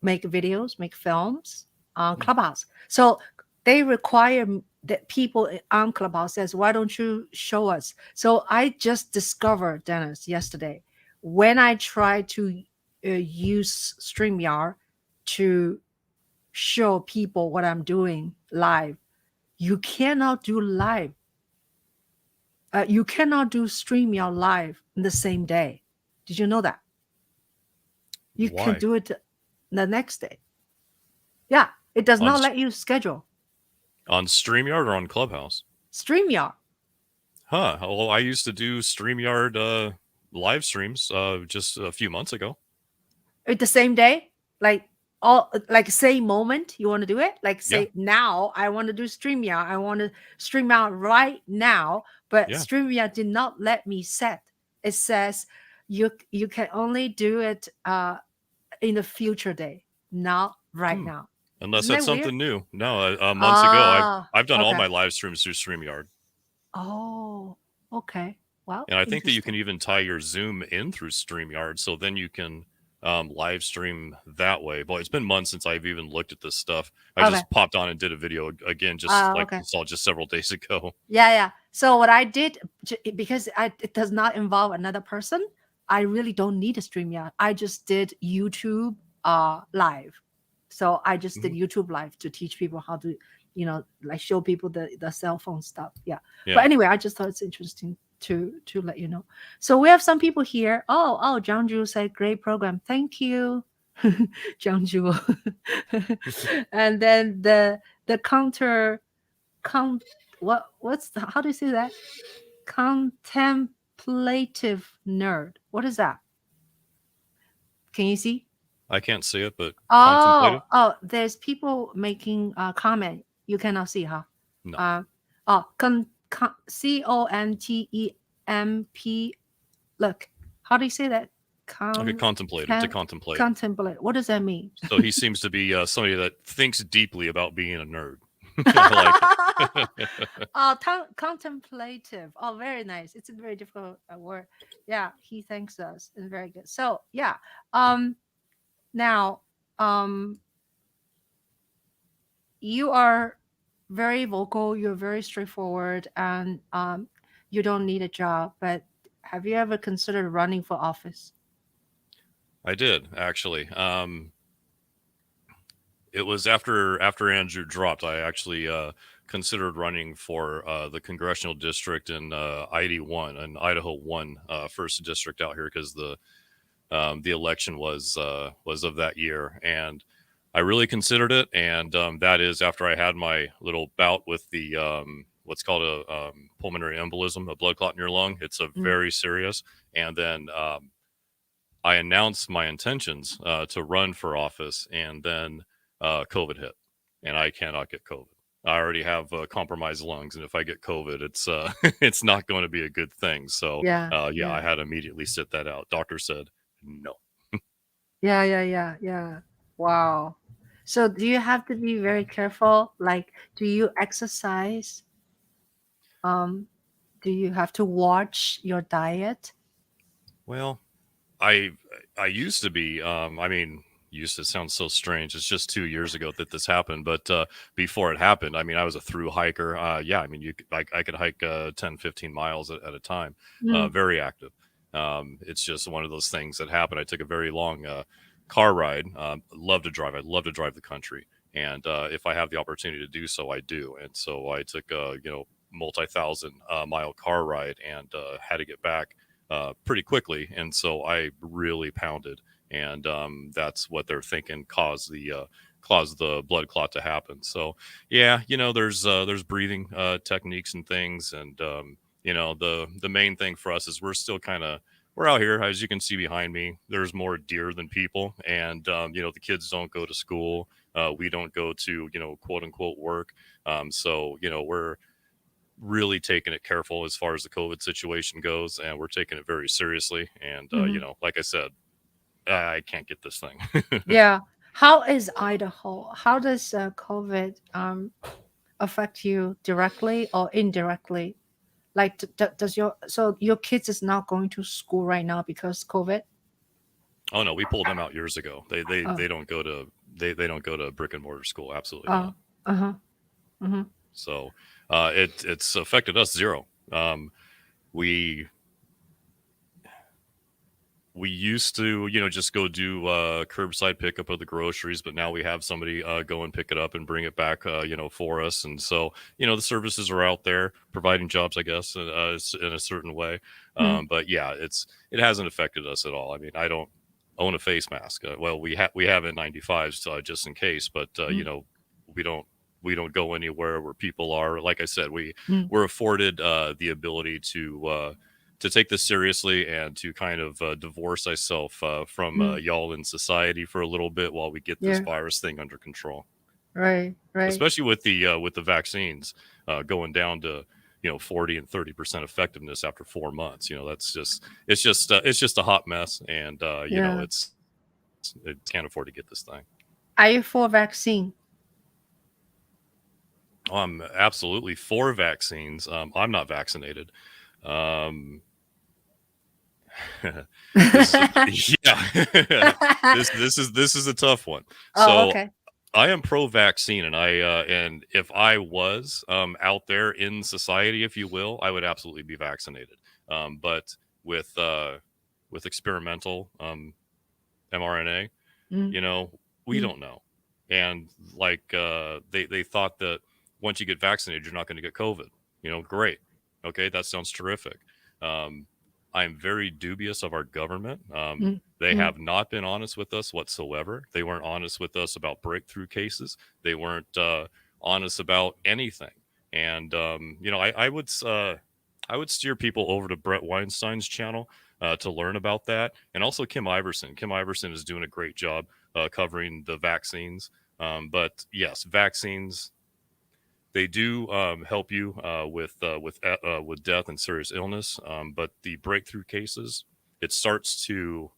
make videos, make films on Hmm. Clubhouse. So they require that people on Clubhouse says, "Why don't you show us?" So I just discovered, Dennis, yesterday when I tried to use StreamYard to show people what I'm doing live. You cannot do live. You cannot do StreamYard live in the same day. Did you know that? You can Why? do it the next day. Yeah, it does on not S- let you schedule on StreamYard or on Clubhouse? StreamYard. Huh. Well, I used to do StreamYard live streams just a few months ago. At the same day, like all like same moment you want to do it, like Yeah, say now I want to do StreamYard, I want to stream out right now, but yeah. StreamYard did not let me set. It says you can only do it in the future day, not right Hmm. now. Unless Isn't that's that weird? something new. No, months ago, Ah, I've done all okay. my live streams through StreamYard. Oh, okay. Well, And I think that you interesting. can even tie your Zoom in through StreamYard, so then you can live stream that way. Boy, it's been months since I've even looked at this stuff. I Okay. just popped on and did a video again, just like Okay. you saw just several days ago. Yeah, yeah. So what I did, because it does not involve another person, I really don't need a StreamYard. I just did YouTube live. So I just did Mhm. YouTube live to teach people how to, like show people the cell phone stuff. Yeah. But Yeah, anyway, I just thought it's interesting to let you know. So we have some people here. Oh, John Juhl said great program. Thank you. John Juhl. And then the con what's how do you say that? Contemplative nerd. What is that? Can you see? I can't see it, but contemplative. Oh, there's people making a comment. You cannot see, huh? No. Uh, CONTEMP. Look, how do you say that? Okay, Con, contemplative to contemplate. contemplate. What does that mean? So he seems to be somebody that thinks deeply about being a nerd. I like it. Oh, contemplative. Oh, very nice. It's a very difficult word. Yeah, he thanks us. It's very good. So yeah. Um. Now, um, you are very vocal. You're very straightforward, and you don't need a job. But have you ever considered running for office? I did actually. It was after Andrew dropped. I actually considered running for the congressional district in ID1 and Idaho one first district out here because the election was of that year, and I really considered it. And that is after I had my little bout with the what's called a pulmonary embolism, a blood clot in your lung. It's a Mm. very serious. And then I announced my intentions to run for office, and then COVID hit, and I cannot get COVID. I already have compromised lungs, and if I get COVID, it's it's not going to be a good thing. So Yeah, yeah, yeah, I had to immediately sit that out. Doctor said no. yeah, yeah, yeah, yeah. Wow. So do you have to be very careful? Like, do you exercise? Um, do you have to watch your diet? Well, I I used to be. I mean, used to sound so strange. It's just 2 years ago that this happened. But before it happened, I mean, I was a through hiker. Yeah, I mean, I could hike 10, 15 miles at a time. Mm, Very active. It's just one of those things that happened. I took a very long car ride. Love to drive. I love to drive the country, and if I have the opportunity to do so, I do. And so I took a multi-thousand mile car ride and had to get back pretty quickly, and so I really pounded, and that's what they're thinking caused the blood clot to happen. So yeah, there's breathing techniques and things, and the main thing for us is we're out here, as you can see behind me. There's more deer than people, and the kids don't go to school. We don't go to quote unquote work. So we're really taking it careful as far as the COVID situation goes, and we're taking it very seriously. And mhm. like I said, I can't get this thing. Yeah. How is Idaho? How does COVID affect you directly or indirectly? Like, does your kids is not going to school right now because COVID? Oh no, we pulled them out years ago. They they Oh, they don't go to they don't go to brick and mortar school. Absolutely oh, not. uh-huh. Mm-hmm. So it's affected us zero. We we used to just go do curbside pickup of the groceries, but now we have somebody go and pick it up and bring it back for us. And so the services are out there providing jobs, I guess, in a certain way. Mm-hmm. But yeah, it hasn't affected us at all. I mean, I don't own a face mask. Well, we have N95s just in case, but we don't we don't go anywhere where people are. Like I said, Mm-hmm. we're afforded the ability to take this seriously and to kind of divorce ourselves from Mm-hmm. y'all in society for a little bit while we get this Yeah. virus thing under control. Right. Right. Especially with the vaccines going down to 40 and 30% effectiveness after 4 months. It's just a hot mess, and Yeah. it can't afford to get this thing. Are you for vaccine? I'm absolutely for vaccines. I'm not vaccinated. Um, this is a yeah. this is a tough one. Oh, So okay. I am pro vaccine, and and if I was out there in society, if you will, I would absolutely be vaccinated. But with uh, with experimental mRNA, Mm-hmm. you know, we don't know. And like they thought that once you get vaccinated, you're not going to get COVID. Great. Okay, that sounds terrific. Um, I'm very dubious of our government. They Mm-hmm. have not been honest with us whatsoever. They weren't honest with us about breakthrough cases. They weren't honest about anything. And I would steer people over to Brett Weinstein's channel to learn about that, and also Kim Iverson. Kim Iverson is doing a great job covering the vaccines. But yes, vaccines, they do help you with death and serious illness. But the breakthrough cases, it starts to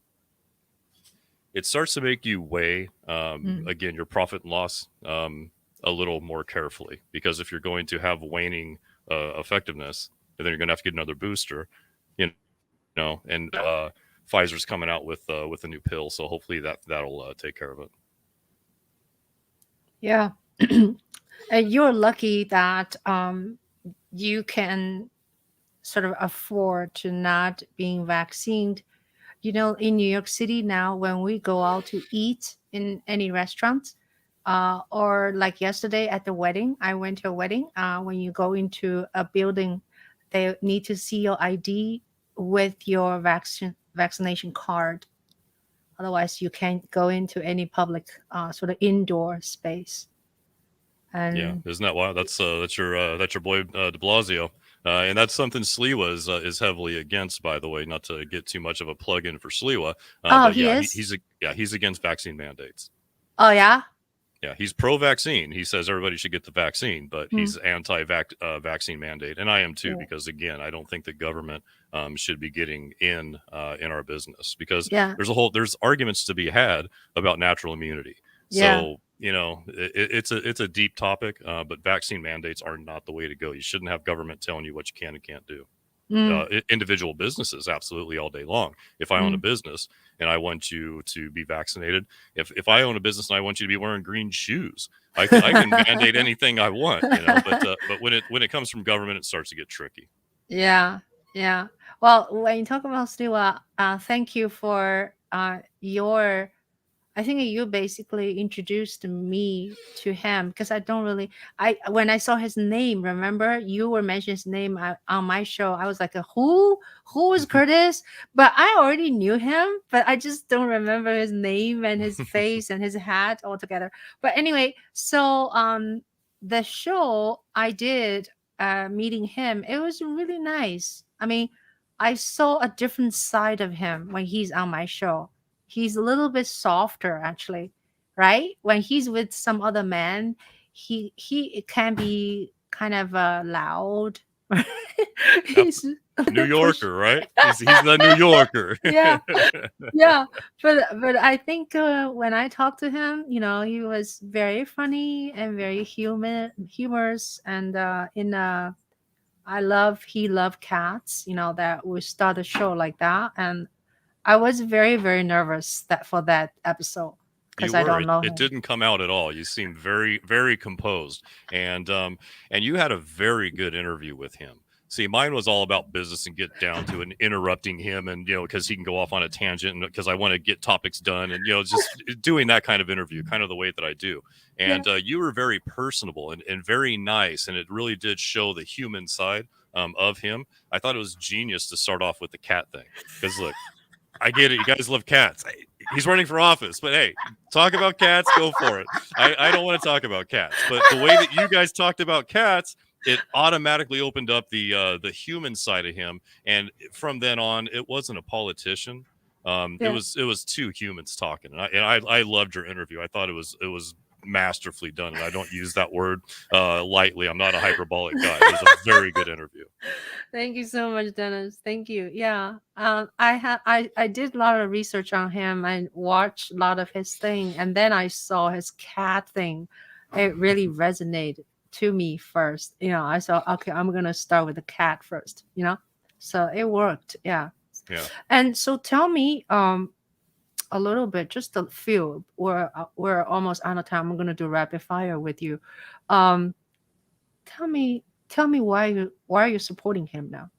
it starts to make you weigh Mm-hmm. again your profit and loss a little more carefully, because if you're going to have waning effectiveness, and then you're going to have to get another booster, and Pfizer's coming out with a new pill, so hopefully that'll take care of it. Yeah. And you're lucky that you can sort of afford to not being vaccinated. In New York City now, when we go out to eat in any restaurant, or like yesterday at the wedding, I went to a wedding. When you go into a building, they need to see your ID with your vaccination card. Otherwise, you can't go into any public sort of indoor space. Yeah, And isn't that wild? That's your boy De Blasio, and that's something Sliwa is heavily against. By the way, not to get too much of a plug in for Sliwa, oh, but he yeah, is. he's against vaccine mandates. Oh, yeah. Yeah, he's pro-vaccine. He says everybody should get the vaccine, but Hmm. he's anti-vaccine mandate, and I am too, Yeah. because again, I don't think the government should be getting in our business, because Yeah. there's arguments to be had about natural immunity. Yeah. So it's a deep topic, but vaccine mandates are not the way to go. You shouldn't have government telling you what you can and can't do. Mm, Individual businesses absolutely all day long. If I own a mm. business and I want you to be vaccinated, if I own a business and I want you to be wearing green shoes, I can mandate anything I want, but when it comes from government, it starts to get tricky. Yeah, yeah. Well, when you talk about Sliwa, thank you for your. I think you basically introduced me to him because I don't really. I when I saw his name, remember you were mentioning his name on my show. I was like, who is Curtis? But I already knew him, but I just don't remember his name and his face and his hat altogether. But anyway, so the show I did meeting him, it was really nice. I mean, I saw a different side of him when he's on my show. He's a little bit softer, actually, right? When he's with some other man, he can be kind of loud. He's a New little push. Yorker, right? He's the New Yorker. Yeah, yeah, but I think when I talked to him, he was very funny and very humorous, and he loved cats. That we start a show like that, and I was very very nervous for that episode You because I were. don't know It him. didn't come out at all. You seemed very, very composed, and you had a very good interview with him. See, mine was all about business and get down to and interrupting him, and because he can go off on a tangent, and because I want to get topics done, and just doing that kind of interview, kind of the way that I do. Yeah. And you were very personable and very nice, and it really did show the human side of him. I thought it was genius to start off with the cat thing, because look, I get it. You guys love cats. He's running for office, but hey, talk about cats, go for it. I don't want to talk about cats, but the way that you guys talked about cats, it automatically opened up the human side of him, and from then on, it wasn't a politician. It Yeah. was two humans talking, and I loved your interview. I thought it was masterfully done, and I don't use that word lightly. I'm not a hyperbolic guy. It was a very good interview. Thank you so much, Dennis. Thank you. Yeah. I did a lot of research on him and watched a lot of his thing, and then I saw his cat thing. It really resonated to me first. I saw, okay, I'm gonna start with the cat first. So it worked. Yeah. Yeah. And so tell me, a little bit, just a few. We're almost out of time. I'm gonna do rapid fire with you. Um, tell me why are you supporting him now?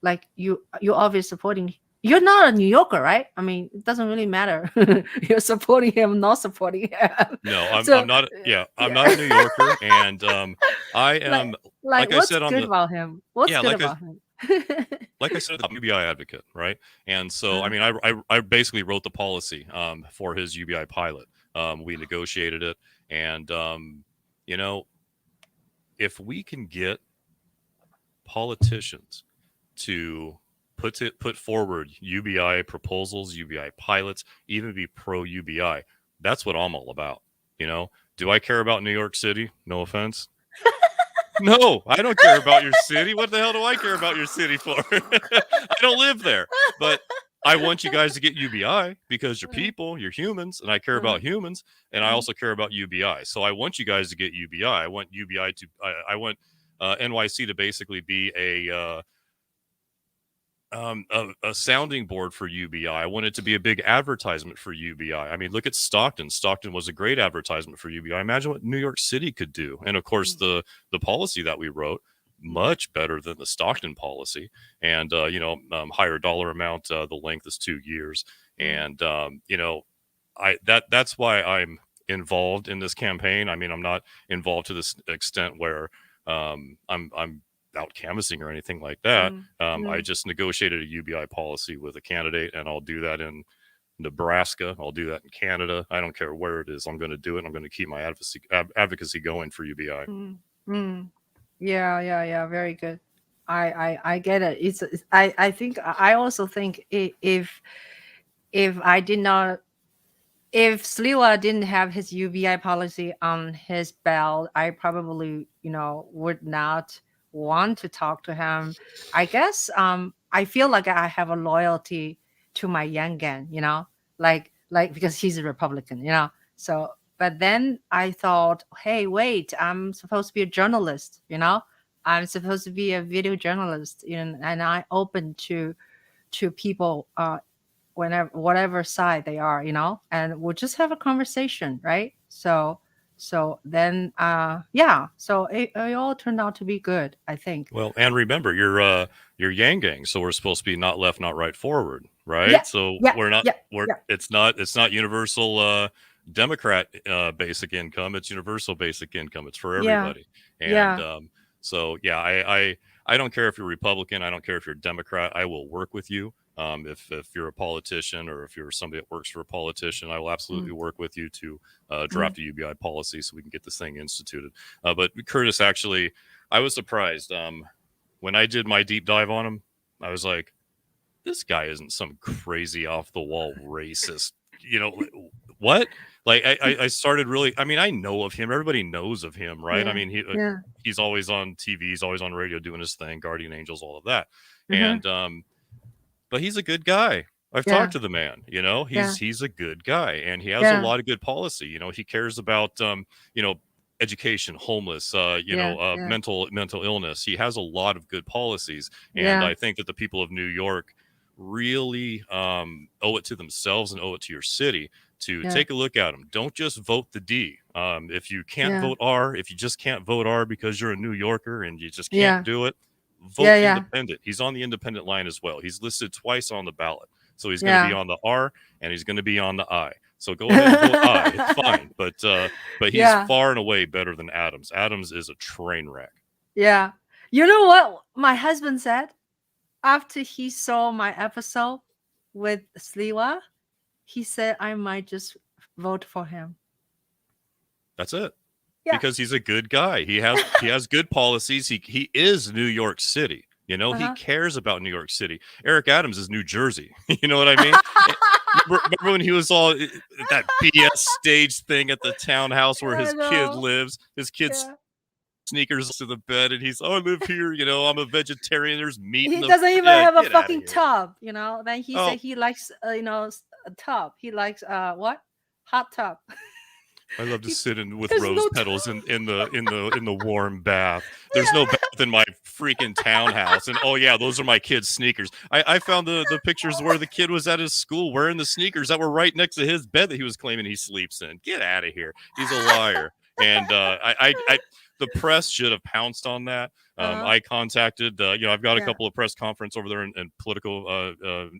Like you obviously supporting. You're not a New Yorker, right? I mean, it doesn't really matter. You're supporting him, not supporting him. No, I'm So I'm not. Yeah, I'm yeah, not a New Yorker, and I like am, like like I what's said on good the about him? What's yeah, good like I about him? like I said, the UBI advocate, right? And so, I Uh, mean, I basically wrote the policy for his UBI pilot. We negotiated it, and you know, if we can get politicians to put forward UBI proposals, UBI pilots, even be pro UBI, that's what I'm all about. Do I care about New York City? No offense. No, I don't care about your city. What the hell do I care about your city for? I don't live there. But I want you guys to get UBI because you're people, you're humans, and I care uh, about humans, and I uh, also care about UBI. So I want you guys to get UBI. I want UBI to, I want NYC to basically be a sounding board for UBI. I want it to be a big advertisement for UBI. I mean, look at Stockton. Stockton was a great advertisement for UBI. Imagine what New York City could do. And of course, mm, the policy that we wrote, mm, much better than the Stockton policy. And higher dollar amount. The length is 2 years, mm, and that's why I'm involved in this campaign. I mean, I'm not involved to this extent where I'm out canvassing or anything like that. mm, I mm, just negotiated a UBI policy with a candidate, and I'll do that in Nebraska. I'll do that in Canada. I don't care where it is. I'm going to do it. I'm going to keep my advocacy going for UBI. mm, mm. Yeah, yeah, yeah. Very good. I get it. I think I also think if I did not if Sliwa didn't have his UBI policy on his belt, I probably, would not want to talk to him. I guess I feel like I have a loyalty to my YangGang, like because he's a Republican. So But then I thought, hey, wait, I'm supposed to be a journalist, you know? I'm supposed to be a video journalist, and I open to people whenever whatever side they are, and we'll just have a conversation, right? So then yeah, so it all turned out to be good, I think. Well, and remember, you're YangGang, so we're supposed to be not left, not right, forward, Yeah, right? So yeah, we're not yeah, we're yeah, it's not universal Democrat basic income. It's universal basic income. It's for yeah, everybody. And yeah. so yeah, I don't care if you're Republican. I don't care if you're Democrat. I will work with you. If you're a politician or if you're somebody that works for a politician, I will absolutely Mm, work with you to mm, draft a UBI policy so we can get this thing instituted. But Curtis, actually, I was surprised when I did my deep dive on him. I was like, this guy isn't some crazy off the wall racist. You know what? Like I started really. I mean, I know of him. Everybody knows of him, right? I yeah, mean, yeah. he's always on TV. He's always on radio doing his thing, Guardian Angels, all of that. Uh-huh. And but he's a good guy. I've Yeah, talked to the man. You know, yeah, he's a good guy, and he has a yeah, lot of good policy. You know, he cares about you know, education, homeless, yeah, yeah, mental illness. He has a lot of good policies, and yeah, I think that the people of New York really owe it to themselves and owe it to your city to yeah, take a look at him. Don't just vote the D. If you can't yeah, vote R, if you just can't vote R because you're a New Yorker and you just can't yeah, do it, yeah, vote yeah, independent. He's on the independent line as well. He's listed twice on the ballot. So he's going to be yeah. on the R and he's going to be on the I. So go ahead and vote I. It's fine. But he's Yeah, far and away better than Adams. Adams is a train wreck. yeah. You know what my husband said after he saw my episode with Sliwa? He said I might just vote for him. That's it. Yeah. Because he's a good guy. He has good policies. He is New York City. You know, he Uh-huh. cares about New York City. Eric Adams is New Jersey. You know what I mean? Remember when he was all that BS stage thing at the townhouse where I his kid know. lives? His kid's Yeah. sneakers to the bed, and he's, oh, I live here. You know, I'm a vegetarian. There's meat in He the doesn't even yeah. have a Get out of fucking here. tub, Then he Oh, said he likes, a tub. He likes what? Hot tub. I love to He, sit in with there's rose no petals in the warm bath. There's no yeah. bath in my freaking townhouse. And oh yeah, those are my kid's sneakers. I found the pictures where the kid was at his school wearing the sneakers that were right next to his bed that he was claiming he sleeps in. Get out of here. He's a liar. And the press should have pounced on that. Uh, I contacted, I've got a yeah, couple of press conference over there in political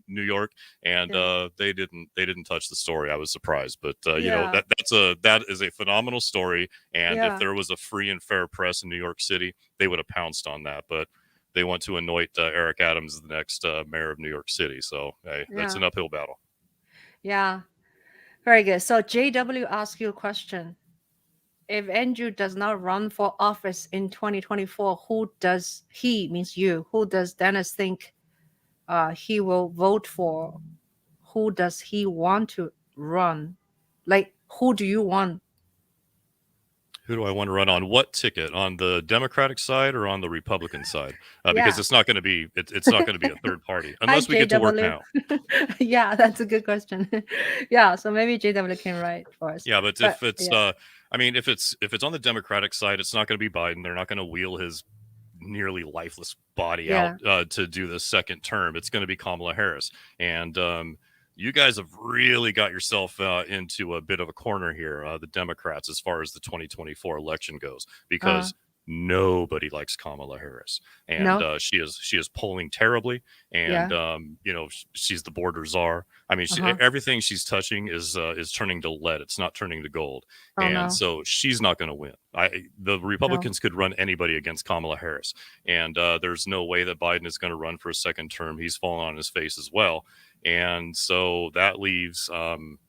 New York, and yeah, they didn't touch the story. I was surprised, but yeah, that is a phenomenal story. And if yeah, there was a free and fair press in New York City, they would have pounced on that. But they want to anoint Eric Adams as the next mayor of New York City. So hey, that's yeah, an uphill battle. yeah. Very good. So JW asked you a question. If Andrew does not run for office in 2024, who does he, means you, who does Dennis think he will vote for? Who does he want to run? Like, who do you want? Who do I want to run on what ticket? On the Democratic side or on the Republican side? Because Yeah. it's not going to be it's not going to be a third party Hi, unless we get to work JW. now. Yeah, that's a good question. Yeah, so maybe JW can write for us. Yeah, but But if it's yeah, I mean, if it's on the Democratic side, it's not going to be Biden. They're not going to wheel his nearly lifeless body out yeah, to do the second term. It's going to be Kamala Harris, and you guys have really got yourself into a bit of a corner here, the Democrats, as far as the 2024 election goes, uh, because nobody likes Kamala Harris, and no, she is polling terribly, and yeah, she's the border czar. I mean, uh-huh. everything she's touching is turning to lead. It's not turning to gold, Oh and no, so she's not going to win. The no. Republicans could run anybody against Kamala Harris, and there's no way that Biden is going to run for a second term. He's fallen on his face as well, and so that leaves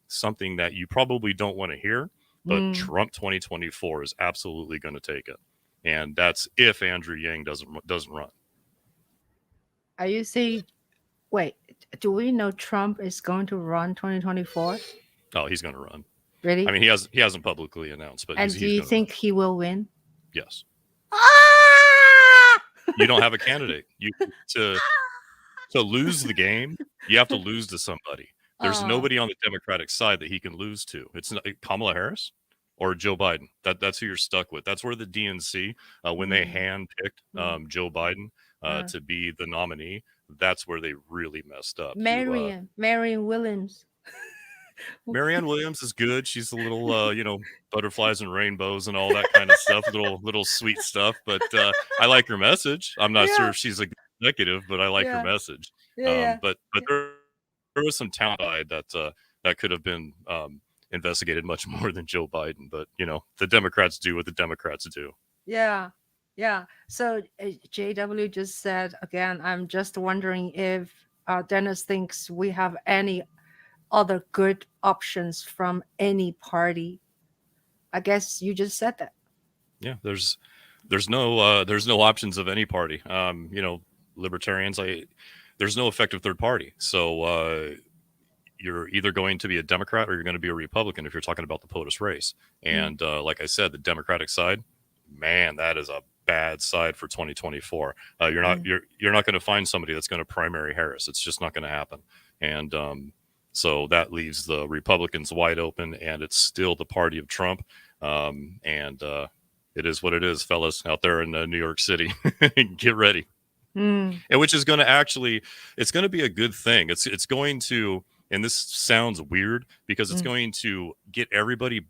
something that you probably don't want to hear. But Mm. Trump 2024 is absolutely going to take it, and that's if Andrew Yang doesn't run. Are you saying, wait, do we know Trump is going to run 2024? Oh, he's going to run. I Really? mean, he hasn't publicly announced, but And do he's you going to run. think he will win? Yes. Ah! You don't have a candidate. You to lose the game, you have to lose to somebody. There's Oh, nobody on the Democratic side that he can lose to. It's not Kamala Harris. or Joe Biden. That's who you're stuck with. That's where the DNC, when they Mm, handpicked mm, Joe Biden uh, to be the nominee, that's where they really messed up. Marion Williams. Marianne Williams is good. She's a little, butterflies and rainbows and all that kind of stuff, little sweet stuff. But I like her message. I'm not sure Yeah, if she's a good executive, but I like her yeah, message. yeah, yeah, But there was some talent side that could have been investigated much more than Joe Biden. But the Democrats do what the Democrats do. yeah, yeah. So JW just said again, I'm just wondering if Dennis thinks we have any other good options from any party. I guess you just said that. Yeah, there's no options of any party. Libertarians. There's no effective third party. So you're either going to be a Democrat or you're going to be a Republican if you're talking about the POTUS race. Mm, And like I said, the Democratic side, man, that is a bad side for 2024. You're not mm. you're not going to find somebody that's going to primary Harris. It's just not going to happen. And so that leaves the Republicans wide open, and it's still the party of Trump. And it is what it is, fellas, out there in New York City. Get ready. Mm, And which is going to it's going to be a good thing. It's going to, and this sounds weird because it's mm, going to get everybody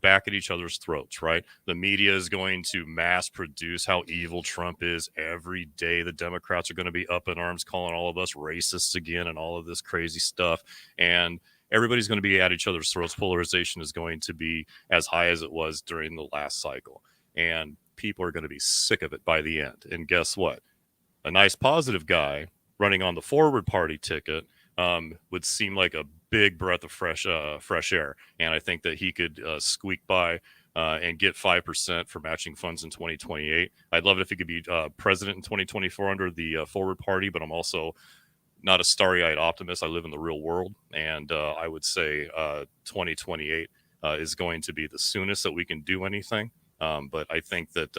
back at each other's throats, right? The media is going to mass produce how evil Trump is every day. The Democrats are going to be up in arms, calling all of us racists again and all of this crazy stuff. And everybody's going to be at each other's throats. Polarization is going to be as high as it was during the last cycle. And people are going to be sick of it by the end. And guess what? A nice positive guy running on the forward party ticket would seem like a big breath of fresh air. And I think that he could squeak by and get 5% for matching funds in 2028. I'd love it if he could be president in 2024 under the forward party, but I'm also not a starry-eyed optimist. I live in the real world, and I would say 2028 is going to be the soonest that we can do anything. But I think that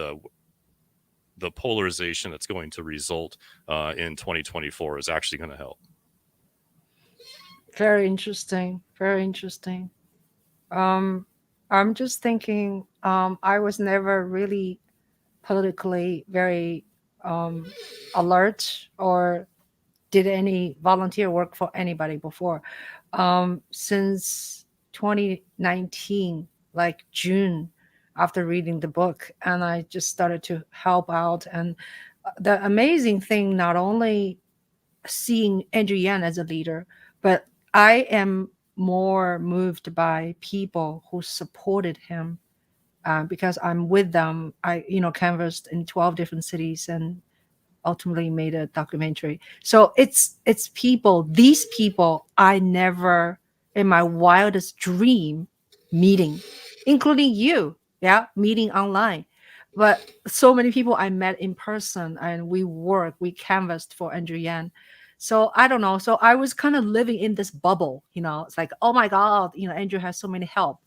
the polarization that's going to result in 2024 is actually going to help. very interesting. Very interesting. Um, I'm just thinking. I was never really politically very um, alert or did any volunteer work for anybody before. Since 2019, like June, after reading the book, and I just started to help out. And the amazing thing, not only seeing Andrew Yang as a leader, but I am more moved by people who supported him because I'm with them. I, canvassed in 12 different cities and ultimately made a documentary. So it's people, these people I never in my wildest dream meeting, including you, yeah, meeting online. But so many people I met in person and we canvassed for Andrew Yang. So I don't know. So I was kind of living in this bubble, it's like, oh my God, Andrew has so many help,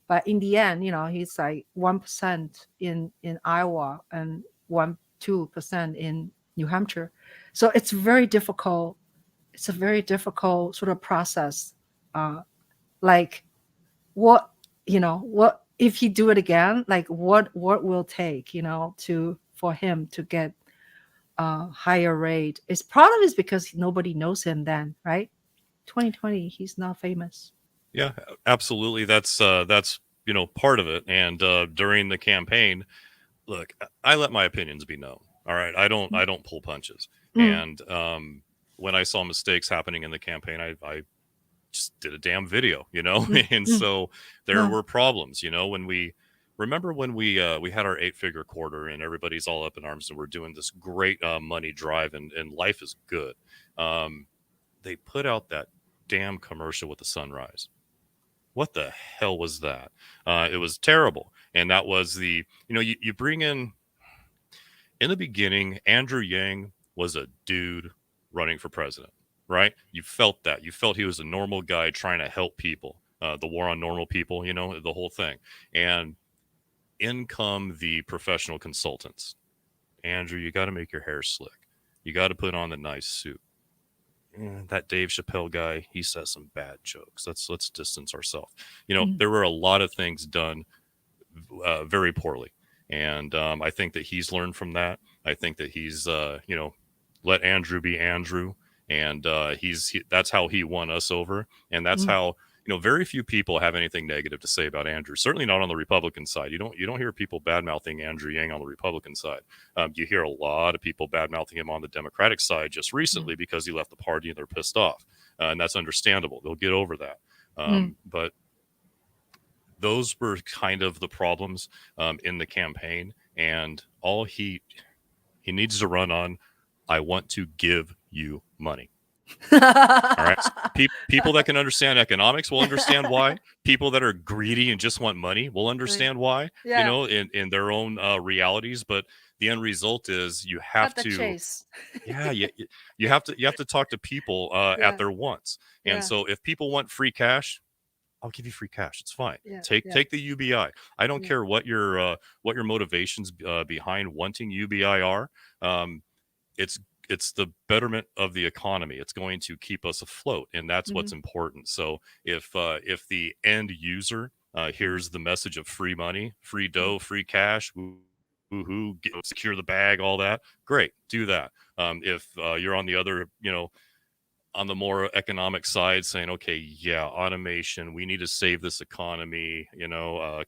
but in the end, he's like 1% in Iowa and 1-2% in New Hampshire. So it's very difficult. It's a very difficult sort of process. Like what what if he do it again? Like what will take to for him to get a higher rate? It's part of it is because nobody knows him then, right? 2020, he's not famous. Yeah, absolutely. That's part of it. And during the campaign, look, I let my opinions be known. All right, I don't pull punches. Mm, And when I saw mistakes happening in the campaign, I just did a damn video, mm, and mm, so there no. were problems, when we had our 8-figure quarter and everybody's all up in arms and we're doing this great money drive and life is good. Um, they put out that damn commercial with the sunrise. What the hell was that? It was terrible. And that was you bring in the beginning, Andrew Yang was a dude running for president, right? You felt that. You felt he was a normal guy trying to help people. The war on normal people, the whole thing. And in come the professional consultants. Andrew, you got to make your hair slick. You got to put on the nice suit. that Dave Chappelle guy, he says some bad jokes. Let's distance ourselves. Mm, There were a lot of things done very poorly, and I think that he's learned from that. I think that he's let Andrew be Andrew, and that's how he won us over, and that's mm, how. Very few people have anything negative to say about Andrew. Certainly not on the Republican side. You don't hear people bad mouthing Andrew Yang on the Republican side. You hear a lot of people bad mouthing him on the Democratic side just mm, recently because he left the party and they're pissed off, and that's understandable. They'll get over that. mm. But those were kind of the problems in the campaign, and all he needs to run on. I want to give you money. All right. People that can understand economics will understand why. People that are greedy and just want money will Right. understand why. Yeah, In their own realities. But the end result is you have cut the to, chase. yeah, you have to talk to people at Yeah, their wants. And yeah, so if people want free cash, I'll give you free cash. It's fine. yeah, yeah, Take the UBI. I don't yeah. care what your motivations behind wanting UBI are. Um, it's it's the betterment of the economy. It's going to keep us afloat, and that's Hmm. what's important. So if the end user hears the message of free money, free dough, free cash, woohoo, secure the bag, all that, great, do that. If you're on the other, on the more economic side saying, okay, yeah, automation, we need to save this economy,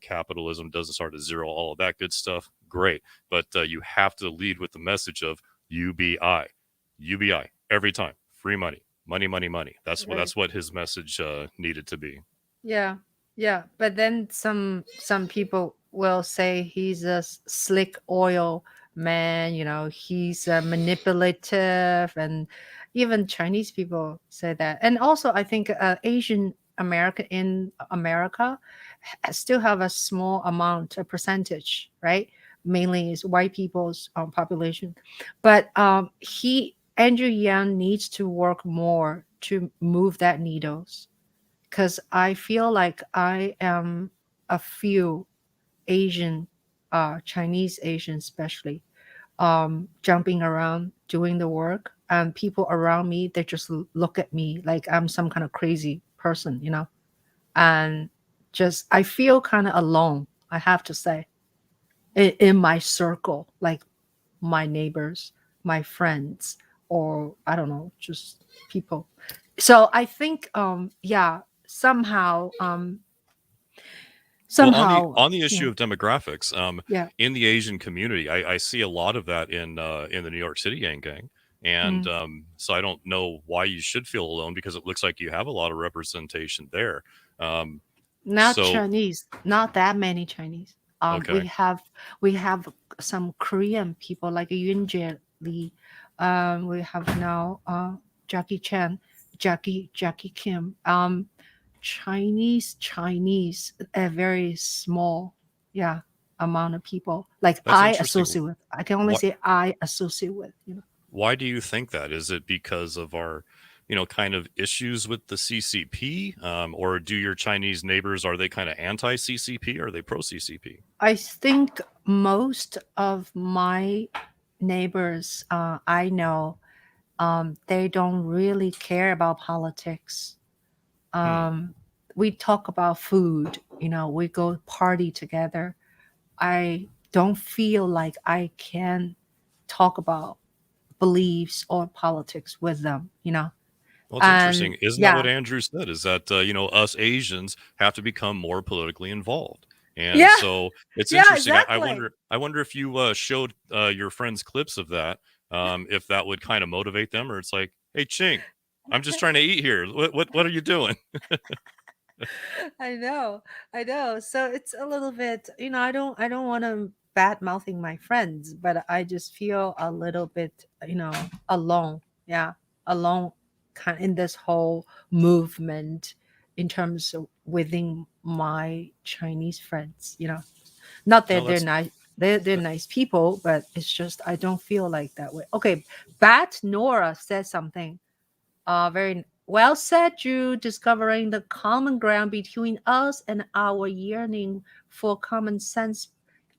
capitalism doesn't start at zero, all of that good stuff, great. But you have to lead with the message of UBI every time, free money, money, money, money. Right. That's what his message needed to be. Yeah, yeah. But then some people will say he's a slick oil man. He's manipulative, and even Chinese people say that. And also, I think Asian America in America still have a small amount, a percentage, right? Mainly is white people's population, but Andrew Yang needs to work more to move that needles, because I feel like I am a few Asian, Chinese Asian especially, jumping around doing the work, and people around me, they just look at me like I'm some kind of crazy person, and just I feel kind of alone. I have to say, in my circle, like my neighbors, my friends, or I don't know, just people. So I think, yeah, somehow, Well, on the somehow, on the yeah, issue of demographics, yeah. in the Asian community, I see a lot of that in the New York City YangGang, and Mm. so I don't know why you should feel alone because it looks like you have a lot of representation there. Um, Not so Chinese, not that many Chinese. We okay, have some Korean people like Yun Lee. We have now Jackie Chan, Jackie Kim. Chinese, a very small, yeah, amount of people. Like that's I interesting. associate with. I can only What say I associate with. Why do you think that? Is it because of our, kind of issues with the CCP, or do your Chinese neighbors are they kind of anti CCP or are they pro CCP? I think most of my neighbors, I know, they don't really care about politics. Hmm. Um, we talk about food, we go party together. I don't feel like I can talk about beliefs or politics with them. Well, it's And interesting. Isn't that what yeah, Andrew said? Is that us Asians have to become more politically involved, and yeah, so it's yeah, interesting. I exactly. wonder. I wonder if you showed your friends clips of that, if that would kind of motivate them, or it's like, hey, Ching, I'm just trying to eat here. What are you doing? I know, I know. So it's a little bit, I don't want to bad mouthing my friends, but I just feel a little bit, alone. Yeah, alone, kind in this whole movement, in terms of within my Chinese friends. Not No, that they're nice. They're nice people, but it's just I don't feel like that way. Okay, Bat Nora said something very well said, Drew. Discovering the common ground between us and our yearning for common sense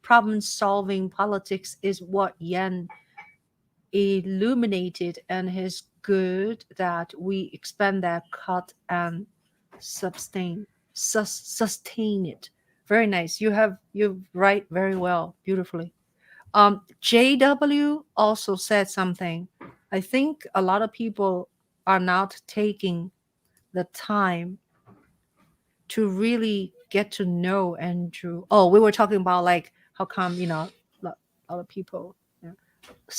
problem solving politics is what Yan illuminated and his good that we expand that cut and sustain it. Very nice. You write very well, beautifully. JW also said something. I think a lot of people are not taking the time to really get to know Andrew. Oh, we were talking about like how come other people. Yeah.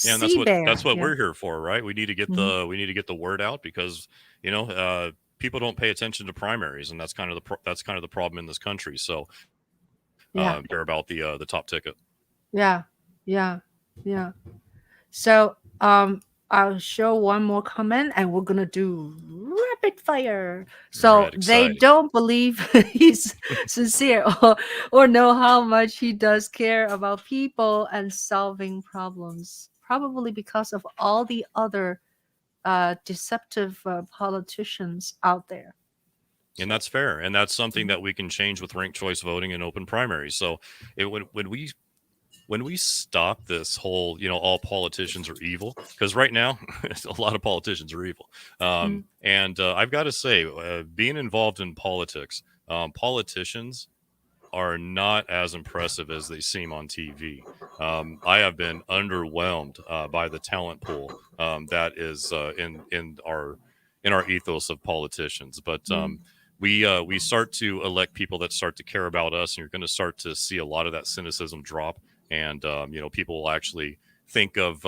Yeah, and Sea that's bear. what Yeah. we're here for, right? Mhm. We need to get the word out because people don't pay attention to primaries, and that's kind of the problem in this country. So Yeah. care about the top ticket. Yeah. Yeah. Yeah. So I'll show one more comment and we're gonna do rapid fire. All So right, they exciting. don't believe he's sincere or know how much he does care about people and solving problems. Probably because of all the other deceptive politicians out there. And So that's fair, and that's something mhm. that we can change with ranked choice voting and open primaries. So when we stop this whole all politicians are evil, because right now a lot of politicians are evil, Mm, and I've got to say, being involved in politics, politicians are not as impressive as they seem on TV. I have been underwhelmed by the talent pool that is in our ethos of politicians. But mm. we start to elect people that start to care about us, and you're going to start to see a lot of that cynicism drop, and people will actually think of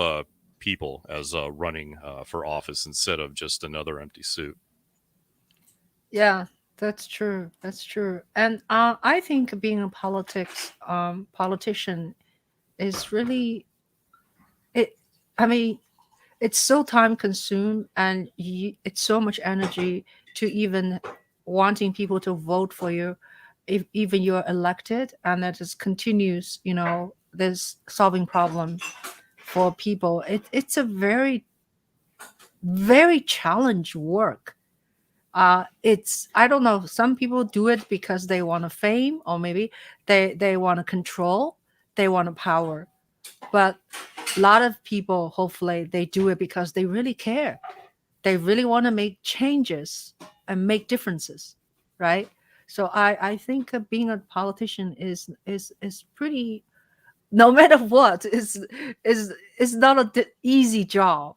people as running for office instead of just another empty suit. Yeah, that's true. That's true. And I think being a politician is really it. I mean, it's so time consumed, and it's so much energy to even wanting people to vote for you, if even you're elected, and that just continues. This solving problem for people. It's a very very challenge work. It's I don't know, some people do it because they want a fame, or maybe they want to control, they want a power, but a lot of people, hopefully they do it because they really care, they really want to make changes and make differences, right? So I think being a politician is pretty, no matter what, is not a easy job.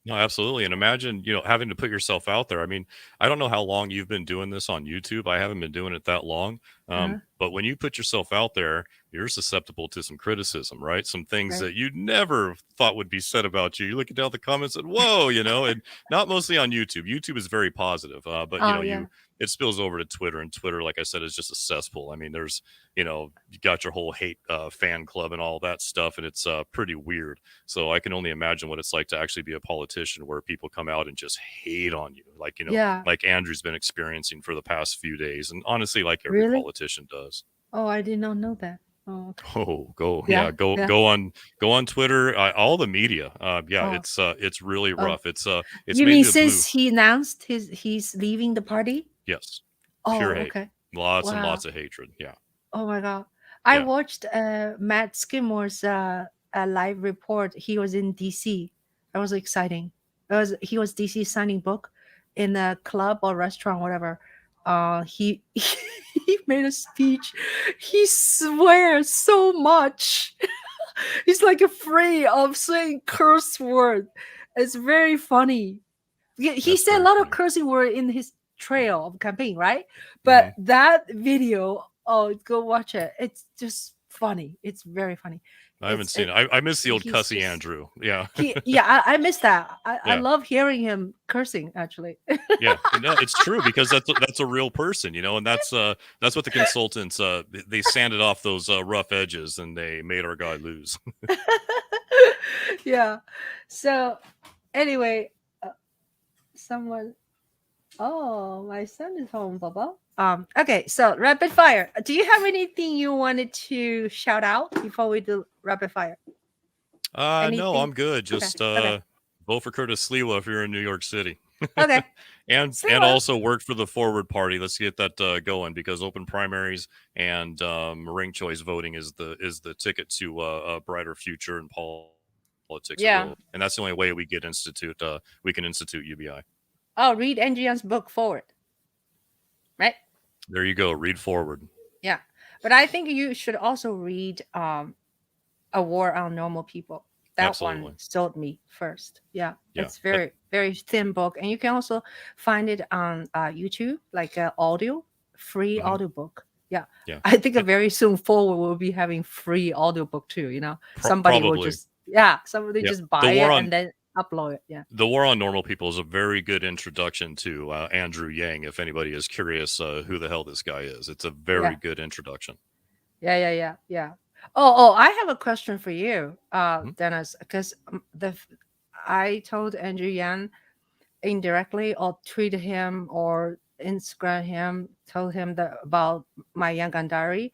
No, absolutely. And imagine, having to put yourself out there. I mean, I don't know how long you've been doing this on YouTube. I haven't been doing it that long. Uh-huh. But when you put yourself out there, you're susceptible to some criticism, right? Some things Right. that you never thought would be said about you. You look down the comments and whoa, and not mostly on YouTube. YouTube is very positive, but Oh yeah. it spills over to Twitter, and Twitter, like I said, is just a cesspool. I mean, there's you got your whole hate fan club and all that stuff, and it's pretty weird. So I can only imagine what it's like to actually be a politician where people come out and just hate on you, like Yeah. like Andrew's been experiencing for the past few days, and honestly, like every Really? politician does. Oh, I did not know that. Oh, okay. Oh, go Yeah, yeah, yeah. go on Twitter, all the media. Yeah, Oh, it's really oh. rough. It's You mean mainly the blue. since he announced he's leaving the party? Yes, pure Oh, hate, okay. lots and Wow. lots of hatred. Yeah, Oh my God. I yeah. watched Matt Skimmore's live report. He was in DC. That was exciting. He was DC signing book in a club or restaurant, whatever. He he made a speech. He swears so much. He's like afraid of saying curse word. It's very funny. He That's said a very lot of funny. cursing word in his trail of campaign, right? But Hmm. that video, oh, go watch it. It's just funny. It's very funny. I haven't It's seen it. it. I miss the old He's cussy just Andrew. Yeah, yeah. I miss that. I yeah. love hearing him cursing. Actually, Yeah, no, it's true because that's a real person, and that's what the consultants they sanded off those rough edges and they made our guy lose. yeah. So anyway, uh, someone. Oh, my son is home, Baba. Okay, so rapid fire. Do you have anything you wanted to shout out before we do rapid fire? No, Anything? I'm good. Okay, Just okay, vote for Curtis Sliwa if you're in New York City, okay. and Sliwa. also work for the Forward Party. Let's get that going because open primaries and ranked choice voting is the ticket to a brighter future in politics. politics at Yeah. will, and that's the only way we can institute UBI. Oh, read Andrew Young's book Forward, right? There you go. Read forward. Yeah. But I think you should also read A War on Normal People. That one Absolutely. sold me first. Yeah. Yeah. It's very thin book. And you can also find it on YouTube, like audio, free Mhm. audiobook. Yeah. Yeah. I think very soon Forward will be having free audiobook too. Somebody will Probably. just, yeah, somebody Yeah. just The buy war it on and then upload it. Yeah. The War on Normal People is a very good introduction to Andrew Yang. If anybody is curious who the hell this guy is, it's a very Yeah. good introduction. Yeah. Oh, I have a question for you, Mhm. Dennis, because I told Andrew Yan indirectly or tweeted him or Instagram him, told him that about my YangGang diary.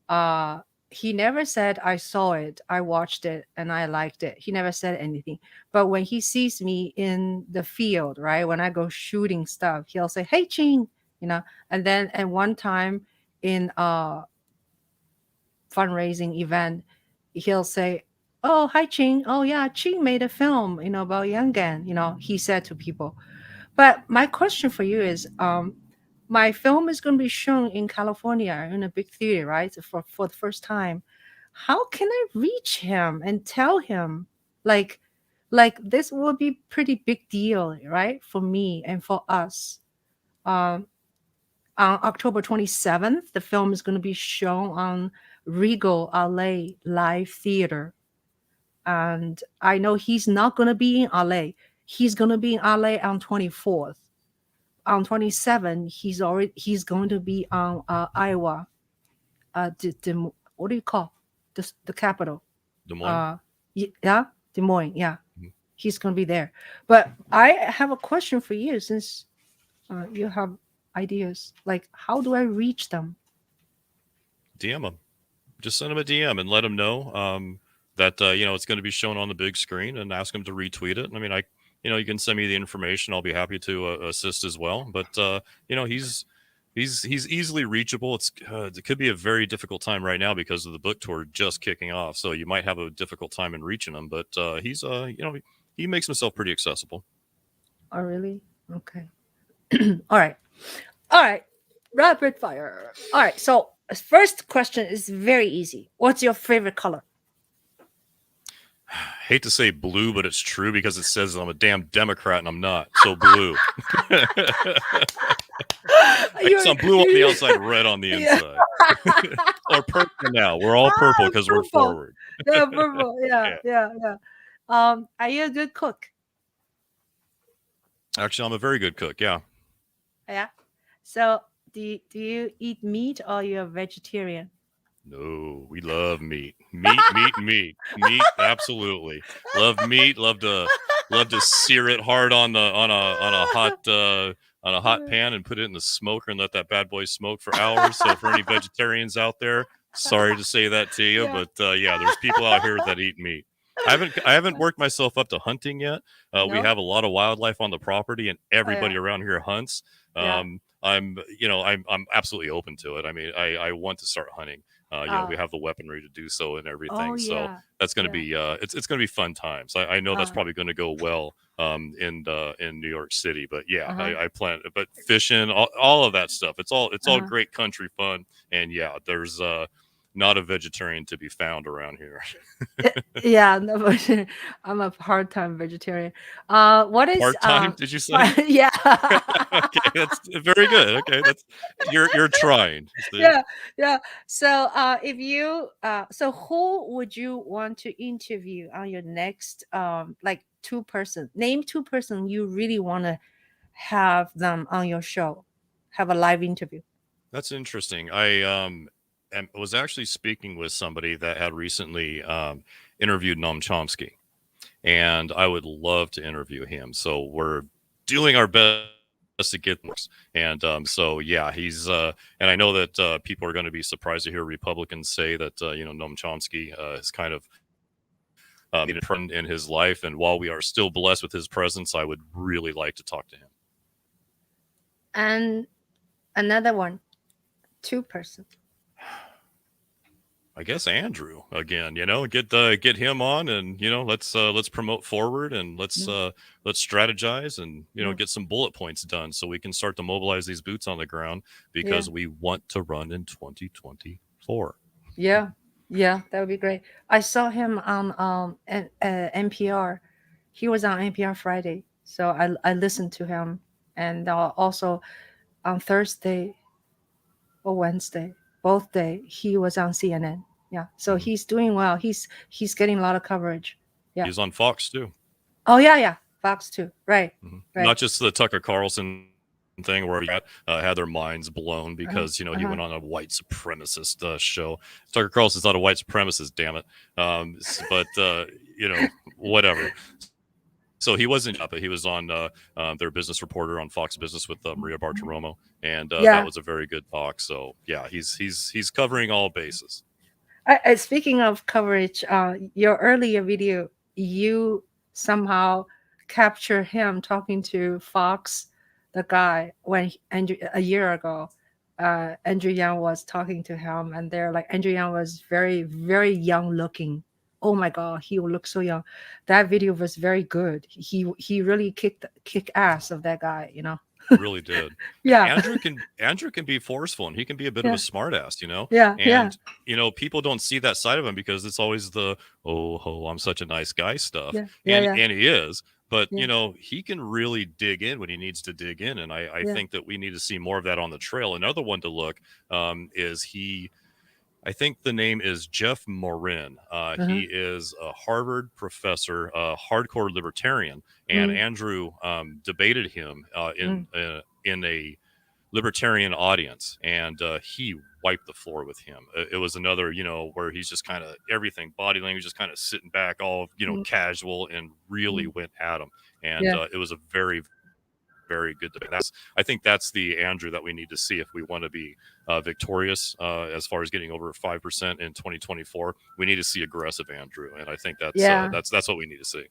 Uh, he never said I saw it, I watched it, and I liked it. He never said anything. But when he sees me in the field, right, when I go shooting stuff, he'll say, "Hey, Ching," And then at one time in fundraising event, he'll say, "Oh, hi, Ching. Oh, yeah, Ching made a film, about YangGang." He said to people. But my question for you is, my film is going to be shown in California in a big theater, right? For the first time. How can I reach him and tell him, like, this will be pretty big deal, right, for me and for us. Um, on October 27th, the film is going to be shown on Regal LA Live Theater. And I know he's not going to be in LA. He's going to be in LA on 24th. On 27th, he's going to be on Iowa. What do you call the capital? Des Moines. Uh, yeah, Des Moines. Yeah, Mhm. he's going to be there. But I have a question for you, since you have ideas. Like, how do I reach them? DM him. Just send him a DM and let him know that it's going to be shown on the big screen, and ask him to retweet it. I mean, you can send me the information. I'll be happy to assist as well. But he's easily reachable. It could be a very difficult time right now because of the book tour just kicking off. So you might have a difficult time in reaching him. But he makes himself pretty accessible. Oh, really? Okay. All right. Rapid fire. All right. So first question is very easy. What's your favorite color? Hate to say blue, but it's true because it says I'm a damn Democrat and I'm not. So blue. I guess I'm blue on the outside, red on the inside. Or purple now. We're all purple because we're Purple. forward. Yeah, purple. Yeah. Are you a good cook? Actually, I'm a very good cook. Yeah. Yeah. So do you eat meat, or you're a vegetarian? No, we love meat. Meat. Absolutely. Love meat. Love to sear it hard on a hot pan and put it in the smoker and let that bad boy smoke for hours. So for any vegetarians out there, sorry to say that to you, Yeah. but there's people out here that eat meat. I haven't worked myself up to hunting yet. We No? have a lot of wildlife on the property, and everybody Yeah. around here hunts. Yeah. I'm absolutely open to it. I mean, I want to start hunting. We Uh, have the weaponry to do so and oh, everything. So yeah. that's going to Yeah. be it's going to be fun times. I know that's Uh, probably going to go well in New York City, but yeah, uh-huh. I plan. But fishing, all of that stuff, it's all Uh-huh. great country fun. And yeah, there's not a vegetarian to be found around here. Yeah, no, but I'm a part-time vegetarian. What is Part time? Did you say? yeah. Okay, that's very good. Okay, that's you're trying. See? Yeah, yeah. So if you so who would you want to interview on your next like name two person you really want to have them on your show, have a live interview. That's interesting. I was actually speaking with somebody that had recently interviewed Noam Chomsky, and I would love to interview him. So we're doing our best to get this. And so yeah, and I know that people are going to be surprised to hear Republicans say that Noam Chomsky is kind of made a friend in his life, and while we are still blessed with his presence, I would really like to talk to him. And another one, two person. I guess Andrew again, get him on, and let's promote forward, and Mm, let's strategize, and mm, get some bullet points done so we can start to mobilize these boots on the ground yeah, because we want to run in 2024. yeah, yeah. That would be great. I saw him on NPR. He was on NPR Friday, so I listened to him, and also on Thursday or Wednesday, both day he was on CNN. Yeah, so Mhm. he's doing well. He's getting a lot of coverage. Yeah. He's on Fox too. Oh yeah, yeah. Fox too. Right, right. Not just the Tucker Carlson thing where had their minds blown because Uh-huh. he went on Uh-huh. a white supremacist show. Tucker Carlson's not a white supremacist, damn it. But whatever. So he wasn't, but he was on their business reporter on Fox Business with Maria Bartiromo, and that was a Yeah. very good talk. So yeah, he's covering all bases. Speaking of coverage, your earlier video, you somehow capture him talking to Fox, the guy when Andrew a year ago. Andrew Yang was talking to him, and they're like Andrew Yang was very very young looking. Oh my God, he would look so young. That video was very good. He really kick ass of that guy. You know. Really did. Yeah. Andrew can be forceful, and he can be a bit of a Yeah. smartass, Yeah. Yeah. and people don't see that side of him because it's always the oh ho I'm such a nice guy stuff, Yeah. Yeah. and Yeah. he is, but Yeah. he can really dig in when he needs to dig in, and I Yeah. think that we need to see more of that on the trail. Another one to look is I think the name is Jeff Morin. Uh-huh. He is a Harvard professor, a hardcore libertarian, and Mm, Andrew debated him mm, in a libertarian audience, and he wiped the floor with him. It was another, where he's just kind of everything, body language, just kind of sitting back, all mm, casual, and really mm. went at him. And Yeah. it was a very, very good debate. I think that's the Andrew that we need to see if we want to be victorious as far as getting over 5% in 2024. We need to see aggressive Andrew, and I think Yeah. that's what we need to see.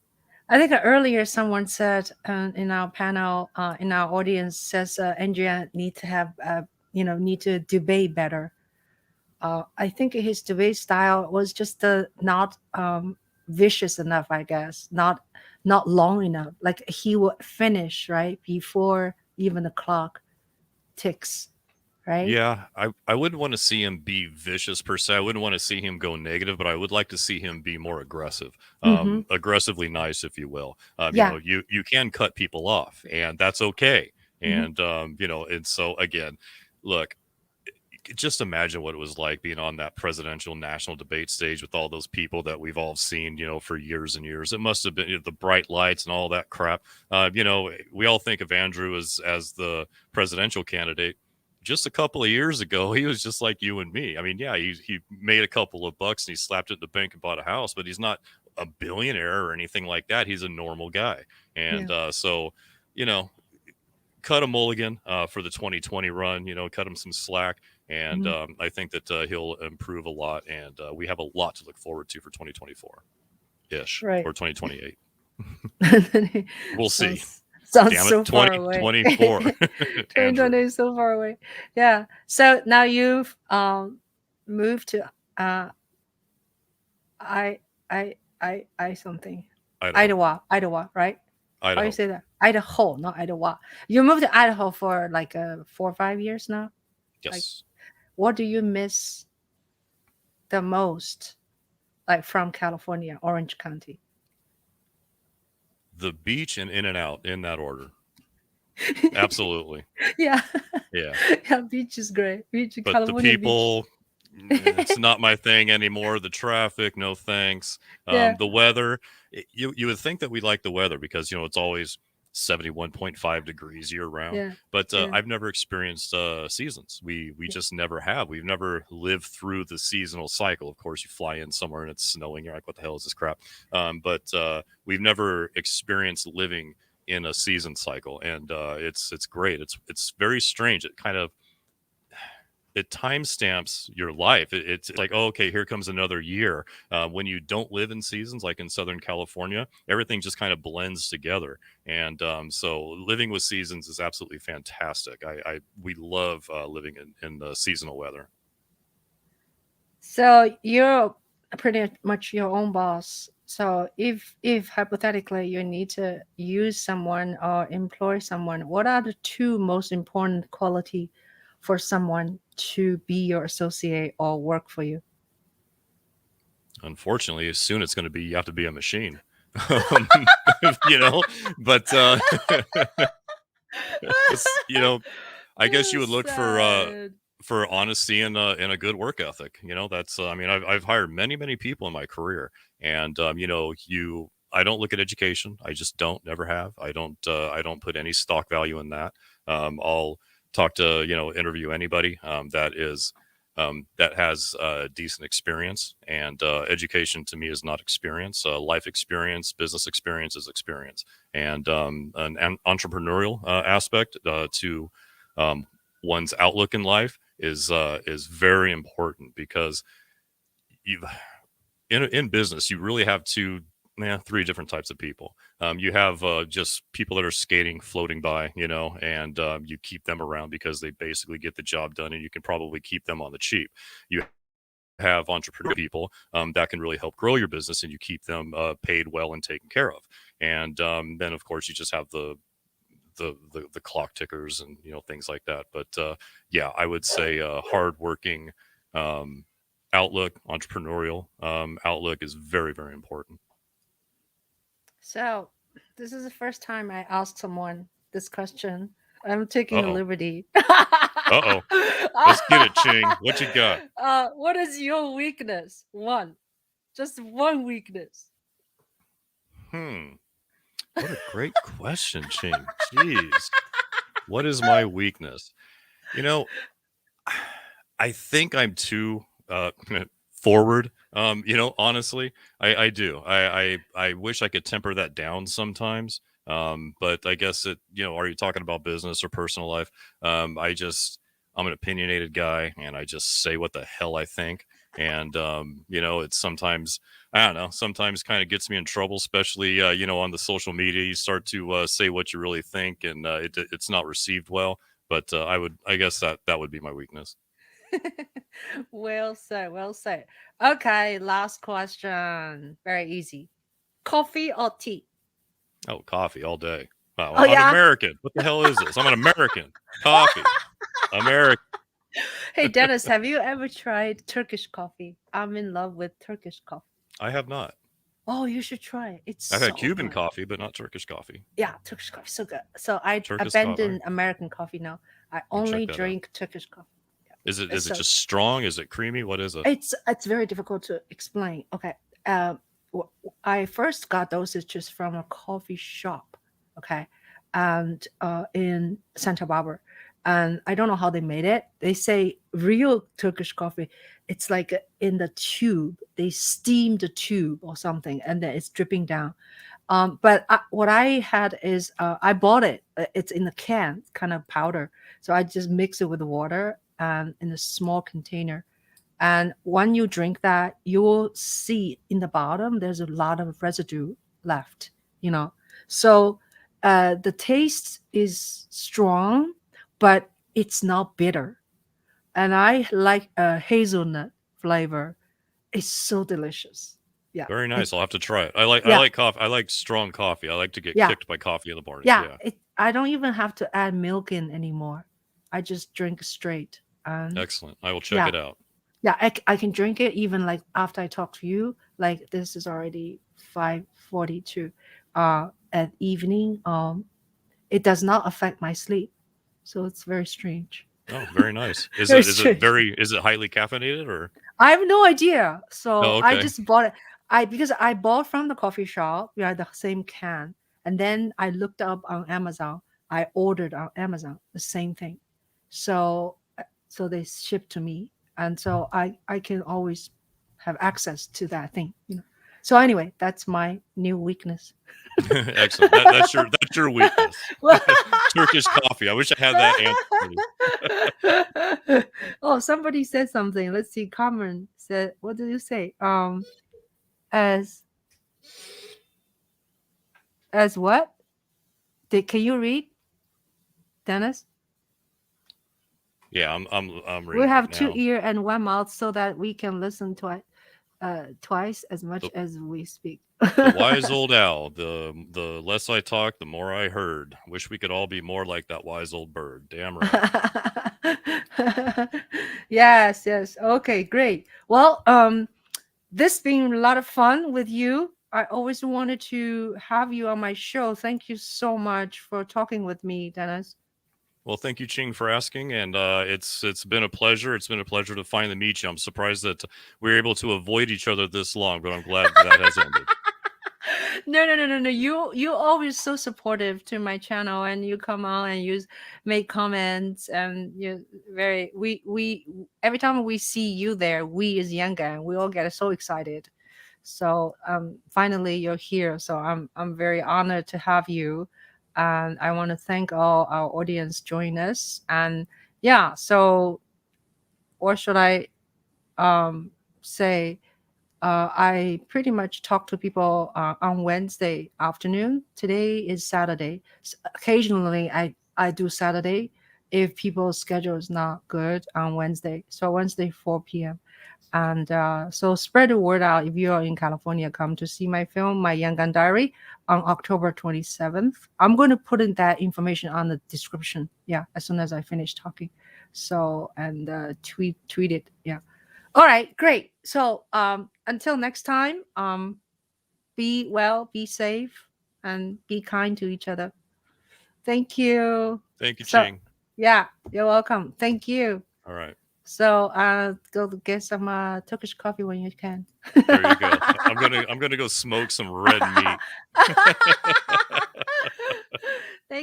I think earlier someone said in our panel, in our audience, says Andrea need to have, need to debate better. I think his debate style was just not vicious enough, I guess, not long enough. Like he would finish right before even the clock ticks, right? Yeah, I wouldn't want to see him be vicious per se. I wouldn't want to see him go negative, but I would like to see him be more aggressive, Mm-hmm. aggressively nice, if you will. Yeah. You can cut people off, and that's okay. Mm-hmm. And and so again, look, just imagine what it was like being on that presidential national debate stage with all those people that we've all seen, for years and years. It must have been the bright lights and all that crap. We all think of Andrew as the presidential candidate. Just a couple of years ago, he was just like you and me. I mean, yeah, he made a couple of bucks and he slapped it in the bank and bought a house, but he's not a billionaire or anything like that. He's a normal guy. Yeah. And so, you know, cut a mulligan for the 2020 run. Cut him some slack, and Mm-hmm. I think that he'll improve a lot. And we have a lot to look forward to for 2024 ish Right. or 2028. We'll see. Sounds Damn it, so far away. 2024. Andrew. 2020 is so far away. Yeah. So now you've moved to I I something. Idaho. Idaho, right? How you Idaho. say that? Idaho, not Idaho. You moved to Idaho for like 4 or 5 years now. Like, Yes. what do you miss the most, like from California, Orange County? The beach and In and Out in that order. Absolutely. Yeah, Yeah. yeah. Beach is great. Beach, But the California beach. people, it's not my thing anymore. The traffic, no thanks. Yeah, The weather, you would think that we like the weather because it's always 71.5 degrees year round. yeah, But yeah, I've never experienced seasons. We yeah, just never have. We've never lived through the seasonal cycle. Of course, you fly in somewhere and it's snowing. You're like, what the hell is this crap? But we've never experienced living in a season cycle, and it's great. It's very strange. It timestamps your life. It's like, oh, okay, here comes another year. When you don't live in seasons, like in Southern California, everything just kind of blends together. And so living with seasons is absolutely fantastic. We love living in the seasonal weather. So you're pretty much your own boss. So if hypothetically you need to use someone or employ someone, what are the two most important quality for someone to be your associate or work for you? Unfortunately, soon it's going to be you have to be a machine. um, you know, but you know, I guess you would look Sad. for honesty and a good work ethic. You know, that's I mean, I've hired many people in my career, and you know, you I don't look at education. I just don't, never have. I don't put any stock value in that. I'll talk to interview anybody that has decent experience, and education to me is not experience. Life experience, business experience is experience, and an entrepreneurial aspect to um, one's outlook in life is very important because you in business you really have three different types of people. You have just people that are skating, floating by, and you keep them around because they basically get the job done, and you can probably keep them on the cheap. You have entrepreneur people that can really help grow your business, and you keep them paid well and taken care of. And then, of course, you just have the clock tickers and things like that. But yeah, I would say hardworking um, outlook, entrepreneurial outlook is very important. So this is the first time I asked someone this question. I'm taking Uh the oh. liberty. Uh oh. Let's get it, Ching. What you got? What is your weakness? One, just one weakness. Hmm. What a great question, Ching. Jeez. What is my weakness? You know, I think I'm too forward. Honestly, I do. I wish I could temper that down sometimes. But I guess are you talking about business or personal life? I'm an opinionated guy, and I just say what the hell I think. And it's sometimes I don't know. Sometimes kind of gets me in trouble, especially on the social media. You start to say what you really think, and it's not received well. But I guess that would be my weakness. Well said, well said. Okay, last question. Very easy. Coffee or tea? Oh, coffee all day. Wow, Oh I'm yeah. American. What the hell is this? I'm an American. Coffee. American. Hey Dennis, have you ever tried Turkish coffee? I'm in love with Turkish coffee. I have not. Oh, you should try it. It's I've had so Cuban good. coffee, but not Turkish coffee. Yeah, Turkish coffee so good. So I Turkish coffee. All right. abandoned American coffee now. I I'll check only that out. drink Turkish coffee. Yeah. Is It's it so just strong? Is it creamy? What is it? it's very difficult to explain. Okay. I first got dosages from a coffee shop. Okay. And in Santa Barbara. And I don't know how they made it. They say real Turkish coffee, it's like in the tube. They steam the tube or something, and then it's dripping down. But what I had is I bought it. It's in a can, kind of powder. So I just mix it with water and in a small container. And when you drink that, you will see in the bottom there's a lot of residue left. You know, so the taste is strong, but it's not bitter. And I like hazelnut flavor. It's so delicious. Yeah, Very it, nice. I'll have to try it. I yeah, like coffee. I like strong coffee. I like to get yeah. kicked by coffee in the mornings. Yeah, Yeah. I don't even have to add milk in anymore. I just drink straight. And Excellent. I will check yeah, it out. yeah, I can drink it even like after I talk to you. Like this is already 5:42 at evening. It does not affect my sleep. So it's very strange. Oh, very nice. Very Is it strange. very is it highly caffeinated or? I have no idea. So Oh, I okay. just bought it. I because I bought from the coffee shop, we had the same can. And then I looked up on Amazon. I ordered on Amazon the same thing. So so they ship to me. And so I can always have access to that thing, you know. So anyway, that's my new weakness. Excellent. That's your weakness. Turkish coffee. I wish I had that answer for you. Oh, somebody said something. Let's see. Carmen said, what did you say? As as what? Can you read, Dennis? Yeah, I'm We reading have it two now. ear and one mouth so that we can listen twice as much The as we speak. the wise old owl. The less I talked, the more I heard. Wish we could all be more like that wise old bird. Damn right. Yes, yes. Okay, great. Well, this been a lot of fun with you. I always wanted to have you on my show. Thank you so much for talking with me, Dennis. Well, thank you, Ching, for asking, and it's been a pleasure. It's been a pleasure to finally meet you. I'm surprised that we were able to avoid each other this long, but I'm glad that has ended. No, no, no, no, no. You always so supportive to my channel, and you come on and you make comments, and you very we every time we see you there, we as YangGang, we all get so excited. So finally you're here. So I'm very honored to have you, and I want to thank all our audience joining us. And yeah, so what should I say? I pretty much talk to people on Wednesday afternoon. Today is Saturday. Occasionally, I do Saturday if people's schedule is not good on Wednesday. So Wednesday, 4 p.m. And so spread the word out. If you are in California, come to see my film, My YangGang Diary, on October 27th. I'm going to put in that information on the description. Yeah, as soon as I finish talking. So, and tweet it. Yeah. All right, great. So until next time, be well, be safe, and be kind to each other. Thank you. Thank you, So Ching. yeah, you're welcome. Thank you. All right, So go get some Turkish coffee when you can. there you go. I'm gonna go smoke some red meat. Thank